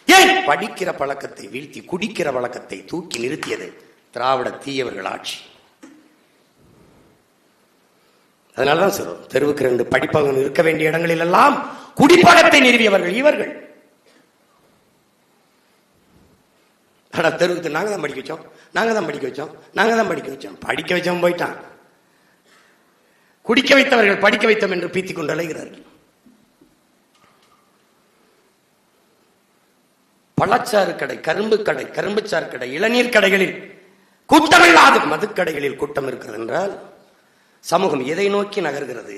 ஏன்? படிக்கிற பழக்கத்தை வீழ்த்தி குடிக்கிற பழக்கத்தை தூக்கி நிறுத்தியது திராவிட தீயவர்கள் ஆட்சி. அதனாலதான் சொல்றோம், தெருவுக்கு 2 படிப்பவங்க இருக்க வேண்டிய இடங்களில் எல்லாம் குடிப்பழக்கத்தை நிறுவியவர்கள் இவர்கள். ஆனா தெருவுக்கு நாங்க தான் படிக்க வச்சோம், நாங்க தான் படிக்க வச்சோம், நாங்க தான் படிக்க வச்சோம். படிக்க வச்சவன் போயிட்டான். குடிக்க வைத்தவர்கள் படிக்க வைத்தோம் என்று பீத்திக் கொண்டு அலைகிறார்கள். பழச்சாறு கடை, கரும்பு கடை, கரும்புச்சாறு கடை, இளநீர் கடைகளில் கூட்டமில்லாத மதுக்கடைகளில் கூட்டம் இருக்கிறது என்றால் சமூகம் எதை நோக்கி நகர்கிறது?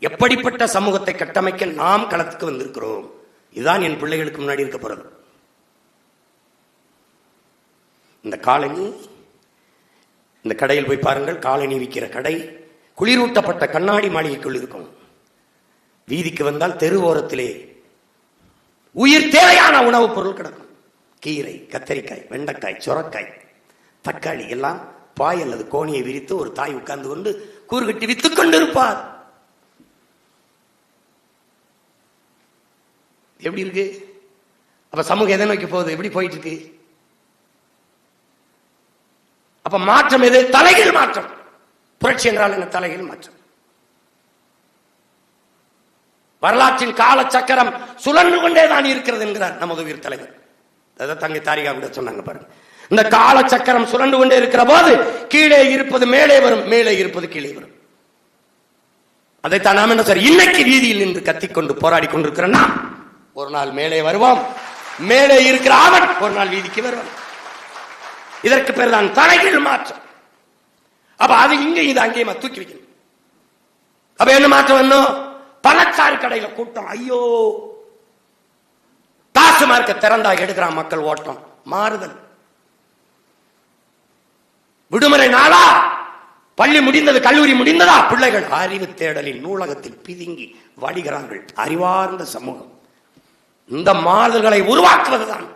எப்படிப்பட்ட சமூகத்தை கட்டமைக்க நாம் களத்துக்கு வந்திருக்கிறோம்? இதுதான் என் பிள்ளைகளுக்கு முன்னாடி இருக்க போறது. இந்த காலனி, இந்த கடையில் போய் பாருங்கள், காலனி விற்கிற கடை குளிரூட்டப்பட்ட கண்ணாடி மாளிகைக்குள் இருக்கும். வீதிக்கு வந்தால் தெரு ஓரத்திலே உயிர் தேவையான உணவுப் பொருள் கிடக்கும். கீரை, கத்தரிக்காய், வெண்டைக்காய், சுரக்காய், தக்காளி எல்லாம் பாய் அல்லது கோணியை விரித்து ஒரு தாய் உட்கார்ந்து கொண்டு கூறுகட்டி வித்துக் கொண்டிருப்பார். எப்படி இருக்கு? அப்ப சமூகம் எதை நோக்கி போகுது? எப்படி போயிட்டு இருக்கு? அப்ப மாற்றம் எது? தலைகீழ் மாற்றம். புரட்சி என்றால் என்ன? தலைகீழ் மாற்றம். வரலாற்றின் கால சக்கரம் சுழன்று கொண்டேதான் இருக்கிறது என்கிறார் நமது உயிர் தலைவர். அதான் தங்கை தாரிகா கூட சொன்னாங்க பாருங்க. இந்த கால சக்கரம் சுழன்று கொண்டே இருக்கிற போது கீழே இருப்பது மேலே வரும், மேலே இருப்பது கீழே வரும். அதைத்தான் நாம் என்ன சார் இன்னைக்கு வீதியில் நின்று கத்திக்கொண்டு போராடி கொண்டிருக்கிறோம். நாம் ஒரு நாள் மேலே வருவோம், மேலே இருக்கிற அவன் ஒரு நாள் வீதிக்கு வருவான். இதற்கு பேர் தான் தலைகீழ் மாற்றம். அப்ப அது இங்க இது அங்கேயுமா தூக்கி வைக்கணும். அப்ப என்ன மாற்றம் வேணும்? பணச்சாறு கடையில கூட்டம், ஐயோ காசு மார்க்க திறந்தா எடுக்கிறான் மக்கள் ஓட்டம். மாறுதல். விடுமுறை நாளா, பள்ளி முடிந்தது, கல்லூரி முடிந்ததா, பிள்ளைகள் அறிவு தேடலின் நூலகத்தில் பிதுங்கி வடிகிறார்கள். அறிவார்ந்த சமூகம். இந்த மாறுதல்களை உருவாக்குவதுதான்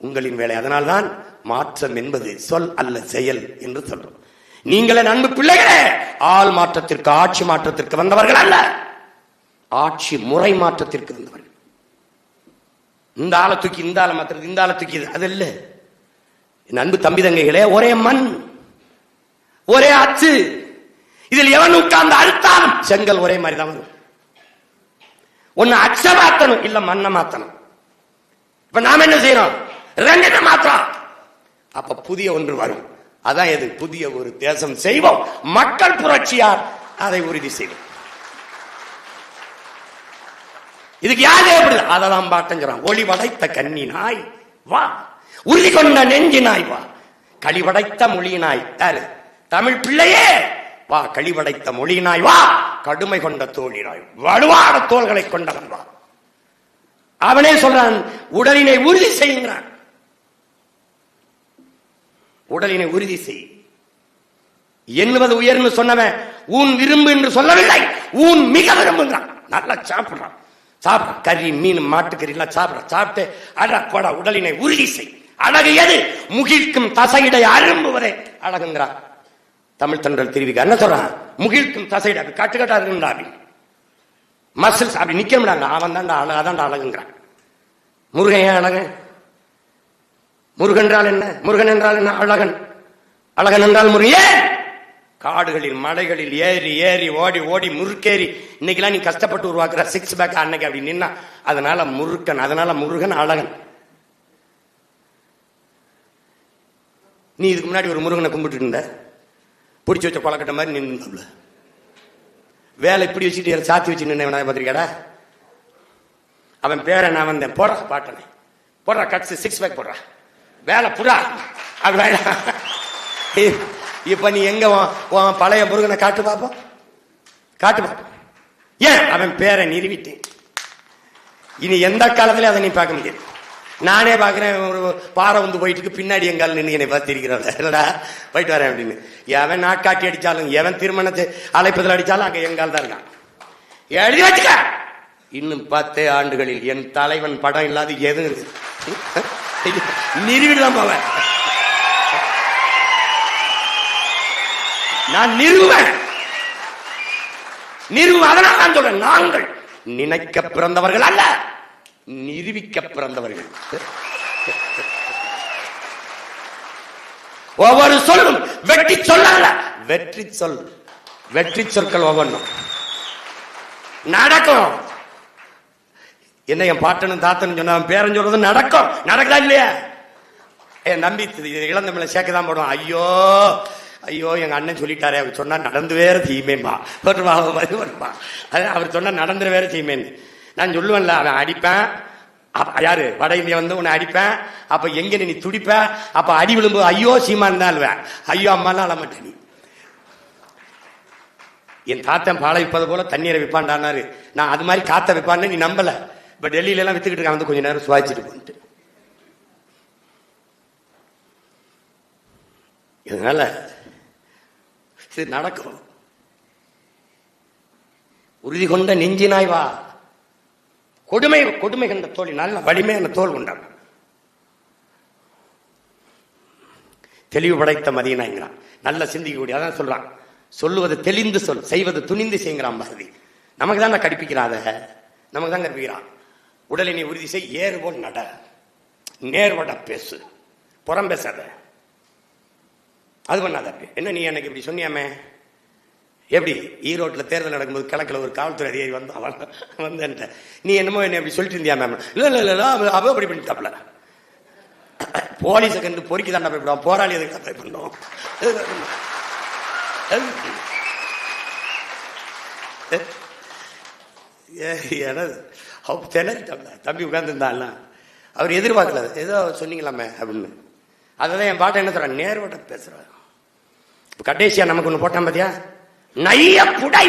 உங்களின் வேலை. அதனால்தான் மாற்றம் என்பது சொல் அல்ல செயல் என்று சொல்றோம். நீங்களே அன்பு பிள்ளைகளே, ஆள் மாற்றத்திற்கு ஆட்சி மாற்றத்திற்கு வந்தவர்கள் அல்ல, ஆட்சி முறை மாற்றத்திற்கு வந்தவர்கள். இந்த ஆளை தூக்கி இந்த ஆளை மாற்றுறது, இந்த ஆளை தூக்கி அது இல்ல. அன்பு தம்பி தங்கைகளே, ஒரே மண், ஒரே அச்சு, இதில் எவன் உட்கார்ந்து அழுத்தாலும் செங்கல் ஒரே மாதிரி தான் வரும். ஒன்னு அச்ச மாத்தணும், இல்ல மண்ணை மாத்தணும். இப்ப நாம என்ன செய்யறோம்? ரெண்டு மாத்திரம். அப்ப புதிய ஒன்று வரும். அதான் எது? புதிய ஒரு தேசம் செய்வோம். மக்கள் புரட்சியார் அதை உறுதி செய்வோம். இதுக்கு யார் தேவைப்படுது? அதெல்லாம் பாட்டங்கிறான். ஒளி படைத்த கன்னி நாய் வா, உறுதி கொண்ட நெஞ்சி நாய் வா, களிவடைத்த மொழி நாய் யாரு? தமிழ் பிள்ளையே வா, களிவடைத்த மொழி நாய் வா, கடுமை கொண்ட தோழி நாய், வலுவான தோள்களை கொண்டவன் வா. அவனே சொல்றான், உடலினை உறுதி செய்கிறான். உடலினை உறுதி செய். எண்ணுவது உயர்ந்து சொன்னவன் ஊன் விரும்பு என்று சொல்லவில்லை, ஊன் மிக விரும்புகிறான். நல்லா சாப்பிடுறான், சாப்பிட கறி மீன் மாட்டுக்கறி எல்லாம் சாப்பிட்டு அட போட உடலினை உறுதி செய். அழகு எது? முகிழ்க்கும் தசையிடை அரும்புவதே அழகுங்கிறான் தமிழ் தென்றல் தெரிவிக்க. என்ன சொல்றான்? முகிழ்க்கும் தசையிட கட்டு கட்டா இருக்குன்றான், மசில்ஸ் அப்படி நிக்க முடியாது. அவன் தான்டா அழகு, அதான்டா அழகுங்கிறான். முருகன் ஏன் அழகன்? முருகன் என்றால் என்ன? முருகன் என்றால் என்ன? அழகன். அழகன் என்றால் முருகன். காடுகளில் மலைகளில் ஏறி ஏறி ஓடி ஓடி முறுக்கேறி இன்னைக்கெல்லாம் நீ கஷ்டப்பட்டு உருவாக்குற சிக்ஸ் பேக் அன்னைக்கு அப்படி நின்னா, அதனால முருகன், அதனால முருகன் அழகன். நீ இதுக்கு முன்னாடி ஒரு முருகனை கும்பிட்டு இருந்த, பிடிச்சி வச்ச கொலக்கட்ட மாதிரி நின்று வேலை இப்படி வச்சுட்டு சாத்தி வச்சு நின்று பார்த்திருக்காடா? அவன் பேரை நான் வந்தேன், போடுற பாட்டனை போடுற, கட்ஸ் சிக்ஸ் பேக் போடுற, வேலை புறா அப்படி. இப்ப நீ எங்க பழைய முருகனை காட்டு பார்ப்போம், காட்டு பார்ப்போம். ஏன்? அவன் பேரை நிறுவிட்டேன். இனி எந்த காலத்திலயும் அதை நீ பார்க்க முடியாது. நானே பாக்குறேன், ஒரு பாறை வந்து போயிட்டு பின்னாடி எங்கால நின்று என்னை பார்த்து இருக்கிறதா போயிட்டு வரேன் அப்படின்னு. எவன் நாட்காட்டி அடிச்சாலும், எவன் திருமணத்தை அழைப்பதில் அடிச்சாலும் அங்க எங்கால் தான் இருக்கான். எழுதி வச்சுக்க. இன்னும் 10 ஆண்டுகளில் என் தலைவன் படம் இல்லாத எதுவும் இருக்கு நிறுவிடுதான் போவேன். நான் நிறுவேன். அதனால நான் சொல்றேன், நாங்கள் நினைக்க பிறந்தவர்கள் அல்ல, நிரூபிக்க பிறந்தவர்கள். ஒவ்வொரு சொல்லும் வெற்றி சொல்லல, வெற்றி சொல். வெற்றி சொற்கள் ஒவ்வொன்றும் நடக்கும். என்ன என் பாட்டனும் தாத்தனும் சொன்ன பேரன் சொல்றது நடக்கும். நடக்குதா இல்லையா? என் நம்பி இளந்தமிழ சேர்க்கதான் போடுவான். ஐயோ ஐயோ எங்க அண்ணன் சொல்லிட்டாரே, அவர் சொன்னா நடந்து வேற தீமேன்பா, அவர் சொன்னா நடந்துற வேற தீமேன்னு நான் சொல்லுவேன்ல. அவன் அடிப்பேன், யாரு வட இந்தியா வந்து உன்னை அடிப்பேன், அப்ப எங்க நீ துடிப்ப, அப்ப அடி விழும்போது ஐயோ சீமான் தான் அழுவேன், ஐயோ அம்மாலாம் அழமாட்டேன். நீ என் தாத்தன் பாலை விற்பது போல தண்ணீரை விற்பான்டானாரு. நான் அது மாதிரி காத்த விற்பான்னு நீ நம்பல. இப்ப டெல்லியில எல்லாம் வித்துக்கிட்டு இருக்கான், வந்து கொஞ்ச நேரம் சுவாச்சிட்டு போன்ட்டு. இதனால இது நடக்கும். உறுதி கொண்ட நெஞ்சினாய் வா, கொடுமை கொடுமை கண்ட தோழி, நல்ல வலிமையான தோல் கொண்டான், தெளிவு படைத்த மதியனாங்கிறான். நல்ல சிந்திக்கக்கூடிய. அதான் சொல்றான், சொல்லுவது தெளிந்து சொல், செய்வது துணிந்து செய்கிறான் பாரதி. நமக்கு தான் கடிப்பிக்கிறான், அதை நமக்கு தான் கற்பிக்கிறான். உடலினை உறுதி செய், ஏறு போல் நட, நேர்வட பேசு, புறம் பேசாத, அது பண்ணாத. என்ன நீ எனக்கு இப்படி சொன்னியாமே? எப்படி ஈரோட்டில் தேர்தல் நடக்கும்போது கிழக்கில் ஒரு காவல்துறை அதிகாரி வந்து அவன் வந்து நீ என்னமோ என்ன அப்படி சொல்லிட்டு இருந்தியா மேம்? இல்லை இல்லை இல்லை அவ அப்படி பண்ணிட்டாப்ல. போலீஸை கண்டு பொறுக்கி தாண்டா போய்விடுவான், போராளி எதுக்கு அப்ளை பண்ணோம்? திணறிட்டாப்ல. தம்பி உட்கார்ந்துருந்தான்ல, அவர் எதிர்பார்க்கல, ஏதோ சொன்னீங்களாமே அப்படின்னு. அதான் என் பாட்டை என்ன சொல்ற, நேர்வட்ட பேசுற. கடைசியா நமக்கு ஒண்ணு போட்டான் பாத்தியா, நைய புடை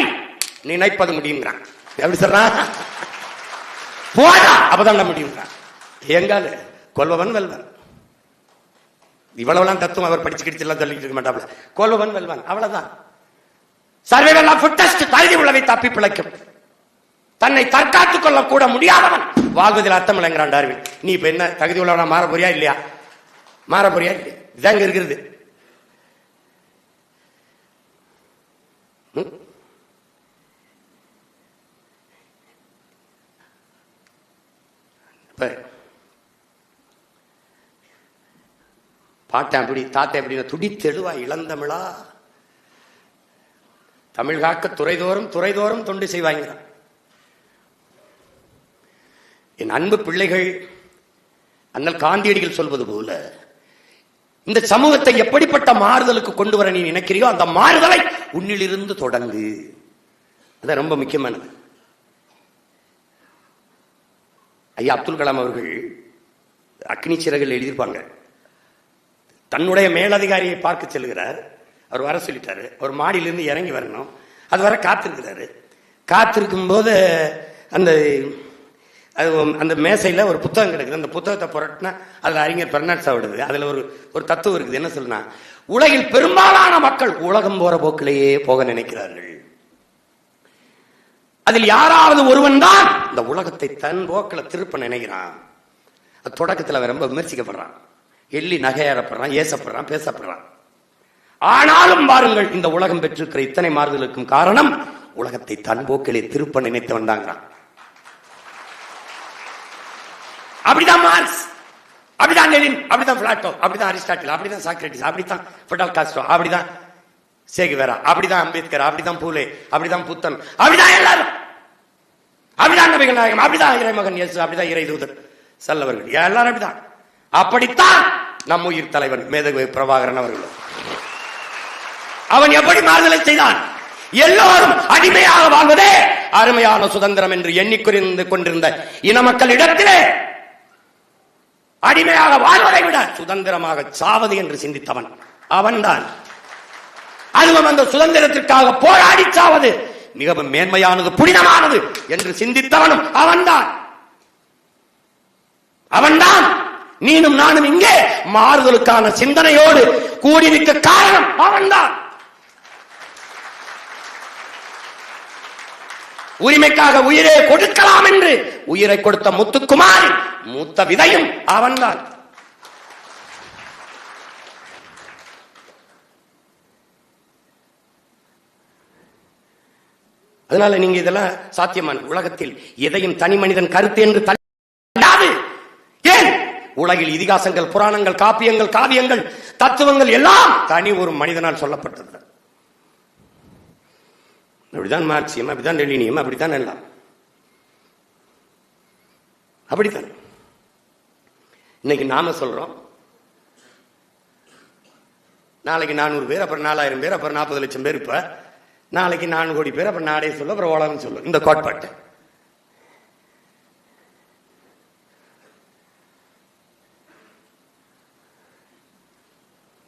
நீ நைப்பது முடியுங்கிறான். எப்படி சொல்றான், போடா அப்பதான் முடியுங்கிறான். எங்கால கொல்வவன் வெல்வன். இவ்வளவுலாம் தத்துவம் அவர் படிச்சு கிடிச்சு எல்லாம் சொல்லிட்டு இருக்க மாட்டாப்ல. கொல்வவன் வெல்வன், அவ்வளவுதான். சர்வைவல் ஆஃப் ஃபிட்டஸ்ட், தகுதி உள்ளவை தப்பி பிழைக்கும். தன்னை தற்காத்துக் கொள்ள கூட முடியாதவன் வாழ்வதில் அர்த்தம் இல்லைங்கிறான் டார்வின். நீ இப்ப என்ன தகுதி உள்ளவனா மாற போறியா இல்லையா? மாற போறியா இல்லையா? இதாங்க இருக்கிறது. பாட்டேன் அப்படி தாத்தேன் அப்படின்னா துடித்தெழுவா இளந்தமிழா, தமிழ் காக்க துறைதோறும் துறைதோறும் தொண்டு செய்வாங்க. என் அன்பு பிள்ளைகள், அண்ணல் காந்தியடிகள் சொல்வது போல இந்த சமூகத்தை எப்படிப்பட்ட மாறுதலுக்கு கொண்டு வர நீ நினைக்கிறியோ அந்த மாறுதலை உன்னிலிருந்து தொடங்கு. அது ரொம்ப முக்கியமானது. ஐயா அப்துல் கலாம் அவர்கள் அக்னி சிறகுகள் எழுதியிருப்பாங்க. தன்னுடைய மேலதிகாரியை பார்க்க செல்கிறார். அவர் வர சொல்லிட்டாரு. அவர் மாடியிலிருந்து இறங்கி வரணும். அது வர காத்திருக்கிறாரு. காத்திருக்கும் போது அந்த மேசையில ஒரு புத்தகம் கிடக்குது. அந்த புத்தகத்தை புரட்டினா அதுல அறிஞர் பெர்னாட்ஷா விடுது. அதுல ஒரு தத்துவம் இருக்குது. என்ன சொல்லுனா, உலகில் பெரும்பாலான மக்கள் உலகம் போற போக்கிலேயே போக நினைக்கிறார்கள். அதில் யாராவது ஒருவன் தான் இந்த உலகத்தை தன் போக்கில் திருப்ப நினைக்கிறான். தொடக்கத்தில் அவன் ரொம்ப விமர்சிக்கப்படுறான், எள்ளி நகையாறப்படுறான், ஏசப்படுறான், பேசப்படுறான். ஆனாலும் பாருங்கள், இந்த உலகம் பெற்றிருக்கிற இத்தனை மாறுதலுக்கும் காரணம் உலகத்தை தன் போக்கிலே திருப்ப நினைத்தவன் தாங்கிறான். அப்படிதான் மார்க்ஸ், அப்படிதான் லெனின், அப்படிதான் பிளாட்டோ, அப்படிதான் அரிஸ்டாட்டில், அப்படிதான் சாக்ரட்டிஸ், அப்படிதான் ஃபிடல் காஸ்ட்ரோ, அப்படிதான் சேகுவேரா, அப்படிதான் அம்பேத்கர், அப்படிதான் பூலே, அப்படிதான் புத்தன், அப்படிதான் எல்லாரும், அப்படிதான் நபிகள் நாயகம், அப்படிதான் இறைமகன் இயேசு, அப்படிதான் இறை தூதர் செல்லவர்கள், எல்லாரும் அப்படிதான். அப்படித்தான் நம் உயிர் தலைவன் மேதகு பிரபாகரன் அவர்கள். அவன் எப்படி மாறுதலை செய்தான்? எல்லோரும் அடிமையாக வாழ்வதே அருமையான சுதந்திரம் என்று எண்ணிக்கொண்டு கொண்டிருந்த இன மக்கள் இடத்திலே அடிமையாக வாழ்வதை விட சுதந்திரமாக சாவது என்று சிந்தித்தவன் அவன்தான். அதுவும் அந்த சுதந்திரத்திற்காக போராடி சாவது மிகவும் மேன்மையானது, புனிதமானது என்று சிந்தித்தவனும் அவன்தான். அவன்தான் நீனும் நானும் இங்கே மாறுதலுக்கான சிந்தனையோடு கூடி நிற்க காரணம் அவன்தான். உரிமைக்காக உயிரை கொடுக்கலாம் என்று உயிரை கொடுத்த முத்துக்குமாரி மூத்த விதையும் அவன்தான். அதனால நீங்க இதெல்லாம் சாத்தியமான உலகத்தில் எதையும் தனி மனிதன் கருத்து என்று தள்ளாது. ஏன் உலகில் இதிகாசங்கள், புராணங்கள், காப்பியங்கள், காவியங்கள், தத்துவங்கள் எல்லாம் தனி ஒரு மனிதனால் சொல்லப்பட்டது. அப்படிதான் மார்க்சியம், அப்படிதான் லெனினியம், அப்படித்தான் எல்லாம் அப்படித்தான். இன்னைக்கு நாம சொல்றோம், நாளைக்கு 400 பேர், அப்புறம் 4000 பேர், அப்புறம் 40 லட்சம் பேர், இப்ப நாளைக்கு 4 கோடி பேர், அப்புறம் நாடே சொல்லும், அப்புறம் உலகம் சொல்லும். இந்த கோட்பாட்டை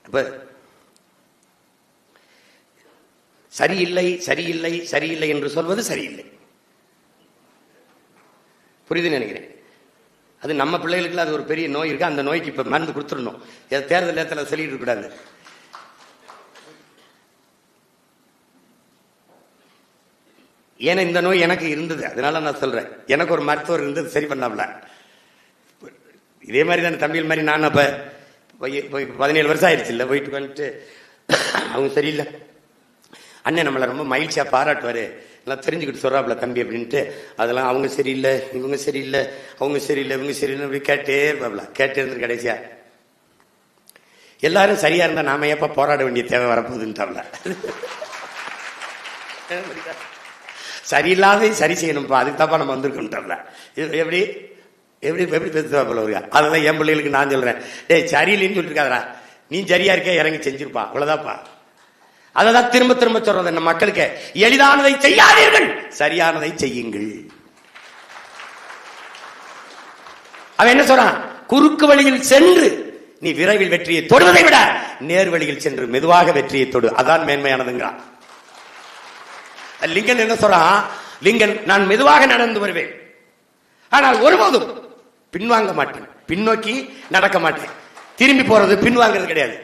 அப்ப சரியில்லை சரியில்லை சரியில்லை என்று சொல்வது சரியில்லை. புரியுது நினைக்கிறேன். அது நம்ம பிள்ளைகளுக்கு அது ஒரு பெரிய நோய் இருக்கு. அந்த நோய்க்கு இப்ப மருந்து கொடுத்துடணும். தேர்தல் நேரத்தில் சொல்லிட்டு இருக்க கூடாது. ஏன்னா இந்த நோய் எனக்கு இருந்தது, அதனால நான் சொல்றேன். எனக்கு ஒரு மருத்துவர் இருந்தது, சரி பண்ணாமல. இதே மாதிரி தானே தம்பியில் மாதிரி நான் அப்ப 17 வருஷம் ஆயிடுச்சு இல்ல, போயிட்டு வந்துட்டு அவங்க சரியில்லை, அண்ணன் நம்மளை ரொம்ப மகிழ்ச்சியா பாராட்டுவாரு, எல்லாம் தெரிஞ்சுக்கிட்டு சொல்றாப்புல தம்பி அப்படின்ட்டு. அதெல்லாம் அவங்க சரியில்லை, இவங்க சரியில்லை, அவங்க சரியில்லை, இவங்க சரியில்லை அப்படி கேட்டே இருப்பாப்ல. கேட்டே இருந்து கடைசியா எல்லாரும் சரியா இருந்தா நாம எப்ப போராட வேண்டிய தேவை வரப்போகுதுன்ட்டாப்ல. சரியில்லாத சரி செய்யணும்ப்பா, அதுக்கு தாப்பா நம்ம வந்திருக்கோம்ட்டாப்ல. எப்படி எப்படி எப்படி பேசுவாப்புல ஒரு. அதெல்லாம் என் பிள்ளைகளுக்கு நான் சொல்றேன், டேய் சரியில்லைன்னு சொல்லிட்டு இருக்காதரா, நீ சரியா இருக்க இறங்கி செஞ்சிருப்பா, அவ்வளவுதான்ப்பா. அததான் திரும்ப திரும்ப சொல்றது நம்ம மக்களுக்கு, எளிதானதை செய்யாதீர்கள், சரியானதை செய்யுங்கள். அவன் என்ன சொல்றான், குறுக்கு வழியில் சென்று நீ விரைவில் வெற்றியை தொடுவதை விட நேர்வழியில் சென்று மெதுவாக வெற்றியை தொடு, அதான் மேன்மையானதுங்கிறான். லிங்கன் என்ன சொல்றான்? லிங்கன், நான் மெதுவாக நடந்து வருவேன், ஆனால் ஒருபோதும் பின்வாங்க மாட்டேன், பின்னோக்கி நடக்க மாட்டேன். திரும்பி போறது பின்வாங்கிறது கிடையாது.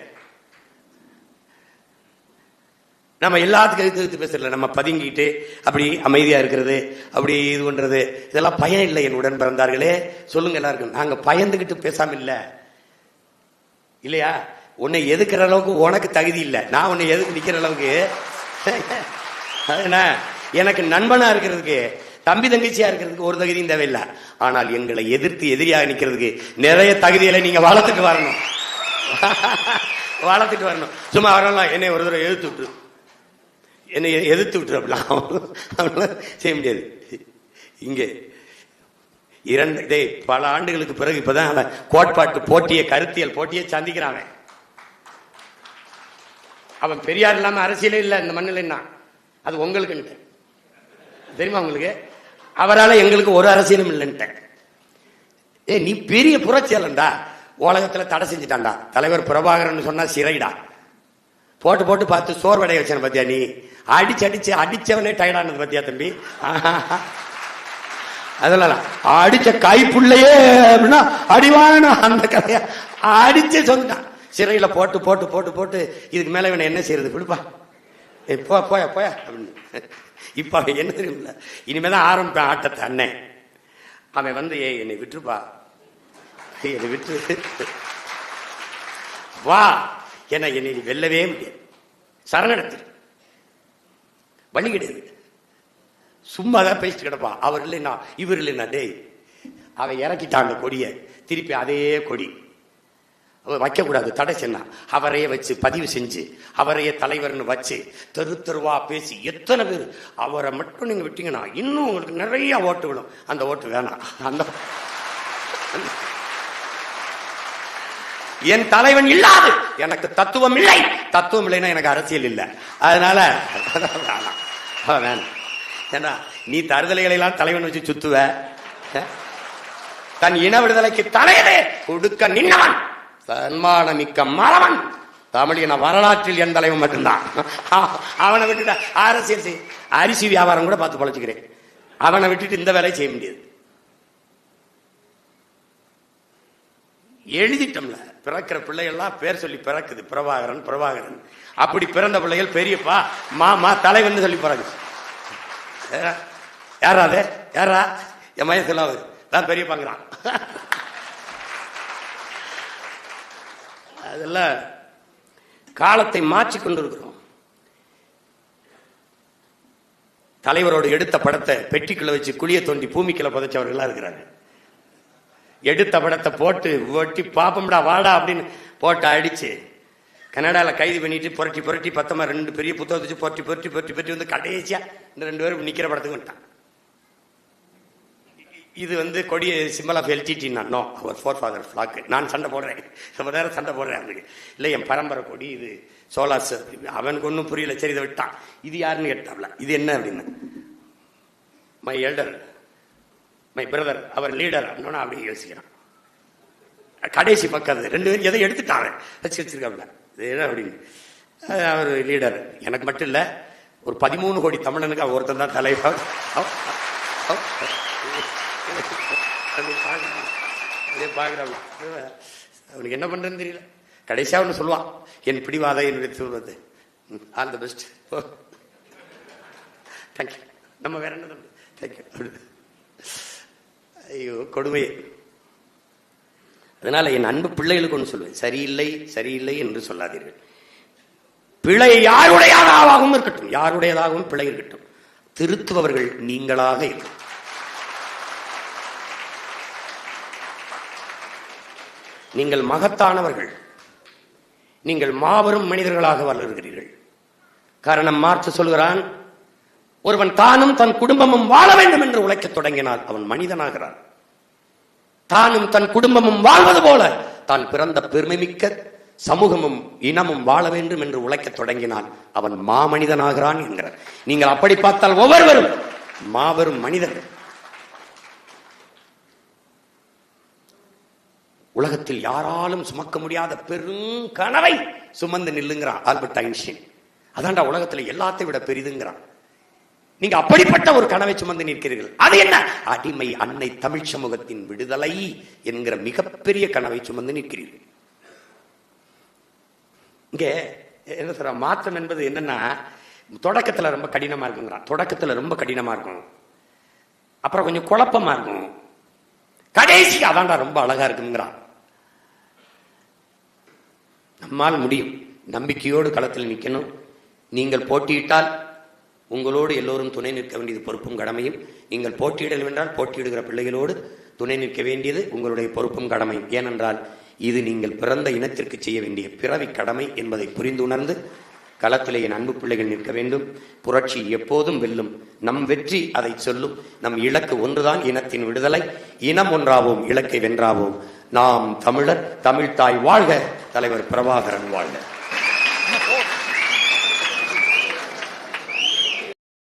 நம்ம எல்லாத்துக்கும் எதிர்த்து பேசல, நம்ம பதுங்கிட்டு அப்படி அமைதியா இருக்கிறது, அப்படி இது பண்றது, இதெல்லாம் பயன் இல்லை. என் உடன் பிறந்தார்களே சொல்லுங்க எல்லாருக்கும், நாங்க பயந்துகிட்டு பேசாம இல்ல இல்லையா? உன்னை எதுக்கிற அளவுக்கு உனக்கு தகுதி இல்லை, நான் உன்னை எதுக்கு நிக்கிற அளவுக்கு. எனக்கு நண்பனா இருக்கிறதுக்கு, தம்பி தங்கச்சியா இருக்கிறதுக்கு ஒரு தகுதியும் தேவையில்லை. ஆனால் எங்களை எதிர்த்து எதிரியாக நிக்கிறதுக்கு நிறைய தகுதிகளை நீங்க வளர்த்துட்டு வரணும். வளர்த்துட்டு வரணும். சும்மா வரலாம், என்னை ஒரு தடவை எதிர்த்து விட்டு, என்னை எதிர்த்து விட்டு அப்படிலாம் செய்ய முடியாது. இங்கே பல ஆண்டுகளுக்கு பிறகு இப்பதான் அவன் கோட்பாட்டு போட்டியை, கருத்தியல் போட்டியை சந்திக்கிறான். அவன் பெரியார் இல்லாம அரசியலே இல்லை இந்த மண்ணில். அது உங்களுக்கு தெரியுமா? உங்களுக்கு அவரால் எங்களுக்கு ஒரு அரசியலும் இல்லைன்ட்டேன். நீ பெரிய புரட்சியாளன்டா, உலகத்துல தடை செஞ்சுட்டான்டா. தலைவர் பிரபாகரன் சொன்னா சிறைடா. போட்டு போட்டு பார்த்து சோர்வடைய வச்சன பத்தியா? நீ அடிச்சு அடிச்சவனே டயர்டானது பத்தியா தம்பி? அதெல்லாம் அடிச்ச கைப்புள்ளையே அப்படின்னா அடிவான அந்த கதையா அடிச்சு சொன்னான். சிறையில போட்டு போட்டு போட்டு போட்டு இதுக்கு மேல இவனை என்ன செய்யறது? விடுப்பா, போயா போயா அப்படின்னு. இப்ப என்ன தெரியுமில்ல, இனிமேதான் ஆரம்பிப்பேன் ஆட்டத்தை. அண்ணன் அவன் வந்து, என்னை விட்டுருப்பா, என்னை விட்டு வா, என்னை வெல்லவே முடியாது, சரணடைத்து வழி கிடையாது. சும்மா தான் பேசிட்டு கிடப்பான். அவர் இல்லைன்னா இவர் இல்லைன்னா, டேய் அவன் இறக்கிட்டான் கொடிய, திருப்பி அதே கொடி அவர் வைக்கக்கூடாது, தடை சென்னா அவரையே வச்சு பதிவு செஞ்சு அவரையே தலைவர்னு வச்சு தெரு தெருவா பேசி எத்தனை பேர் அவரை மட்டும் நீங்க விட்டீங்கன்னா இன்னும் உங்களுக்கு நிறைய ஓட்டு விடும். அந்த ஓட்டு வேணாம். அந்த என் தலைவன் இல்லாது எனக்கு தத்துவம் இல்லை, தத்துவம் இல்லைன்னா எனக்கு அரசியல் இல்லை. அதனால வேணாம். ஏன்னா நீ தருதலைகளை எல்லாம் தலைவன் வச்சு சுத்துவ. தன் இன விடுதலைக்கு தலையவே கொடுக்க நின்னவன் தன்மான மிக்க மறவன் தமிழின வரலாற்றில் என் தலைவன் மட்டும்தான். அவனை விட்டுட்டு அரசியல் செய், அரிசி வியாபாரம் கூட பார்த்து பொழைச்சுக்கிறேன். அவனை விட்டுட்டு இந்த வேலையை செய்ய முடியாது. எழுதிட்டோம்ல, பிறக்கிற பிள்ளைகள்லாம் பேர் சொல்லி பிறக்குது, பிரபாகரன் பிரபாகரன். அப்படி பிறந்த பிள்ளைகள் பெரியப்பா மாமா தலைவன் சொல்லி பிறகு. யாரா அது? யாரா? என் மையம் சொல்லாது தான் பெரியப்பாங்கிறான். அதெல்லாம் காலத்தை மாற்றிக் கொண்டிருக்கிறோம். தலைவரோடு எடுத்த படத்தை பெட்டிக்குள்ள வச்சு குழிய தோண்டி பூமிக்குள்ள புதைச்சவர்களா இருக்கிறாங்க. எடுத்த படத்தை போட்டு ஒட்டி பாப்பம்டா வாடா அப்படின்னு போட்டு அடிச்சு கனடால கைது பண்ணிட்டு புரட்டி புரட்டி பத்தமா 2 பெரிய புத்தகத்தை வச்சு புரட்டி புரட்டி புரட்டி புரட்டி வந்து கடைசியா இந்த 2 பேரும் நிக்கிற படத்துக்கு வந்துட்டான். இது வந்து கொடி symbol of LTTE. No, our forefather flag. நான் சண்டை போடுறேன், ரொம்ப நேரம் சண்டை போடுறேன் அவனுக்கு. இல்லை என் பரம்பரை கொடி இது சோலாஸ். அவனுக்கு ஒன்றும் புரியல. சரி இதை விட்டான். இது யாருன்னு கேட்டாப்ல, இது என்ன அப்படின்னு. My elder, my brother, our leader அப்படின்னா அப்படி யோசிக்கிறான். கடைசி பக்கம் 2 பேரும் எதை எடுத்துட்டாங்க வச்சிருக்காப்ல, இது என்ன அப்படின்னு. அவர் லீடர். எனக்கு மட்டும் இல்லை, ஒரு 13 கோடி தமிழனுக்கு அவர் ஒருத்தன் தான் தலைவர். அவனுக்கு என்ன பண்றதுன்னு தெரியல. கடைசியா ஒண்ணு சொல்லுவான், என் பிடிவாத என்னுடைய சொல்வது ஆல் தி பெஸ்ட், தேங்க்யூ, நம்ம வேற என்ன தேங்க்யூ. ஐயோ கொடுமை. அதனால என் அன்பு பிள்ளைகளுக்கு ஒன்று சொல்லுவேன், சரியில்லை சரியில்லை என்று சொல்லாதீர்கள். பிழை யாருடையதாகவும் இருக்கட்டும், யாருடையதாகவும் பிழை இருக்கட்டும், திருத்துபவர்கள் நீங்களாக இருக்கும். நீங்கள் மகத்தானவர்கள், நீங்கள் மாபெரும் மனிதர்களாக வளர்கிறீர்கள். காரணம் மார்க்ஸ் சொல்கிறான், ஒருவன் தானும் தன் குடும்பமும் வாழ வேண்டும் என்று உழைக்கத் தொடங்கினால் அவன் மனிதனாகிறான். தானும் தன் குடும்பமும் வாழ்வது போல தான் பிறந்த பெருமைமிக்க சமூகமும் இனமும் வாழ வேண்டும் என்று உழைக்கத் தொடங்கினால் அவன் மாமனிதனாகிறான் என்கிறார். நீங்கள் அப்படி பார்த்தால் ஒவ்வொருவரும் மாபெரும் மனிதர்கள். உலகத்தில் யாராலும் சுமக்க முடியாத பெரும் கனவை சுமந்து நில்லுங்கிறான் ஆல்பர்ட் ஐன்ஸ்டீன். அதான்டா உலகத்துல எல்லாத்தையும் விட பெரிதுங்கிறான். நீங்க அப்படிப்பட்ட ஒரு கனவை சுமந்து நிற்கிறீர்கள். அது என்ன? அடிமை அன்னை தமிழ் சமூகத்தின் விடுதலை என்கிற மிகப்பெரிய கனவை சுமந்து நிற்கிறீர்கள். இங்க என்ன சொல்ற, மாற்றம் என்பது என்னன்னா, தொடக்கத்துல ரொம்ப கடினமா இருக்குங்கிறான். தொடக்கத்துல ரொம்ப கடினமா இருக்கும், அப்புறம் கொஞ்சம் குழப்பமா இருக்கும், கடைசி அதான்டா ரொம்ப அழகா இருக்குங்கிறான். நம்மால் முடியும். நம்பிக்கையோடு களத்தில் நிற்கணும். நீங்கள் போட்டியிட்டால் உங்களோடு எல்லோரும் துணை நிற்க வேண்டியது பொறுப்பும் கடமையும். நீங்கள் போட்டியிடல் என்றால் போட்டியிடுகிற பிள்ளைகளோடு துணை நிற்க வேண்டியது உங்களுடைய பொறுப்பும் கடமையும். ஏனென்றால் இது நீங்கள் பிறந்த இனத்திற்கு செய்ய வேண்டிய பிறவி கடமை என்பதை புரிந்து உணர்ந்து களத்திலே என் அன்பு பிள்ளைகள் நிற்க வேண்டும். புரட்சி எப்போதும் வெல்லும். நம் வெற்றி அதை சொல்லும். நம் இலக்கு ஒன்றுதான், இனத்தின் விடுதலை. இனம் ஒன்றாவோம், இலக்கை வென்றாவோம். நாம் தமிழர், தமிழ்தாய் வாழ்க. தலைவர் பிரபாகரன் வாழ்க.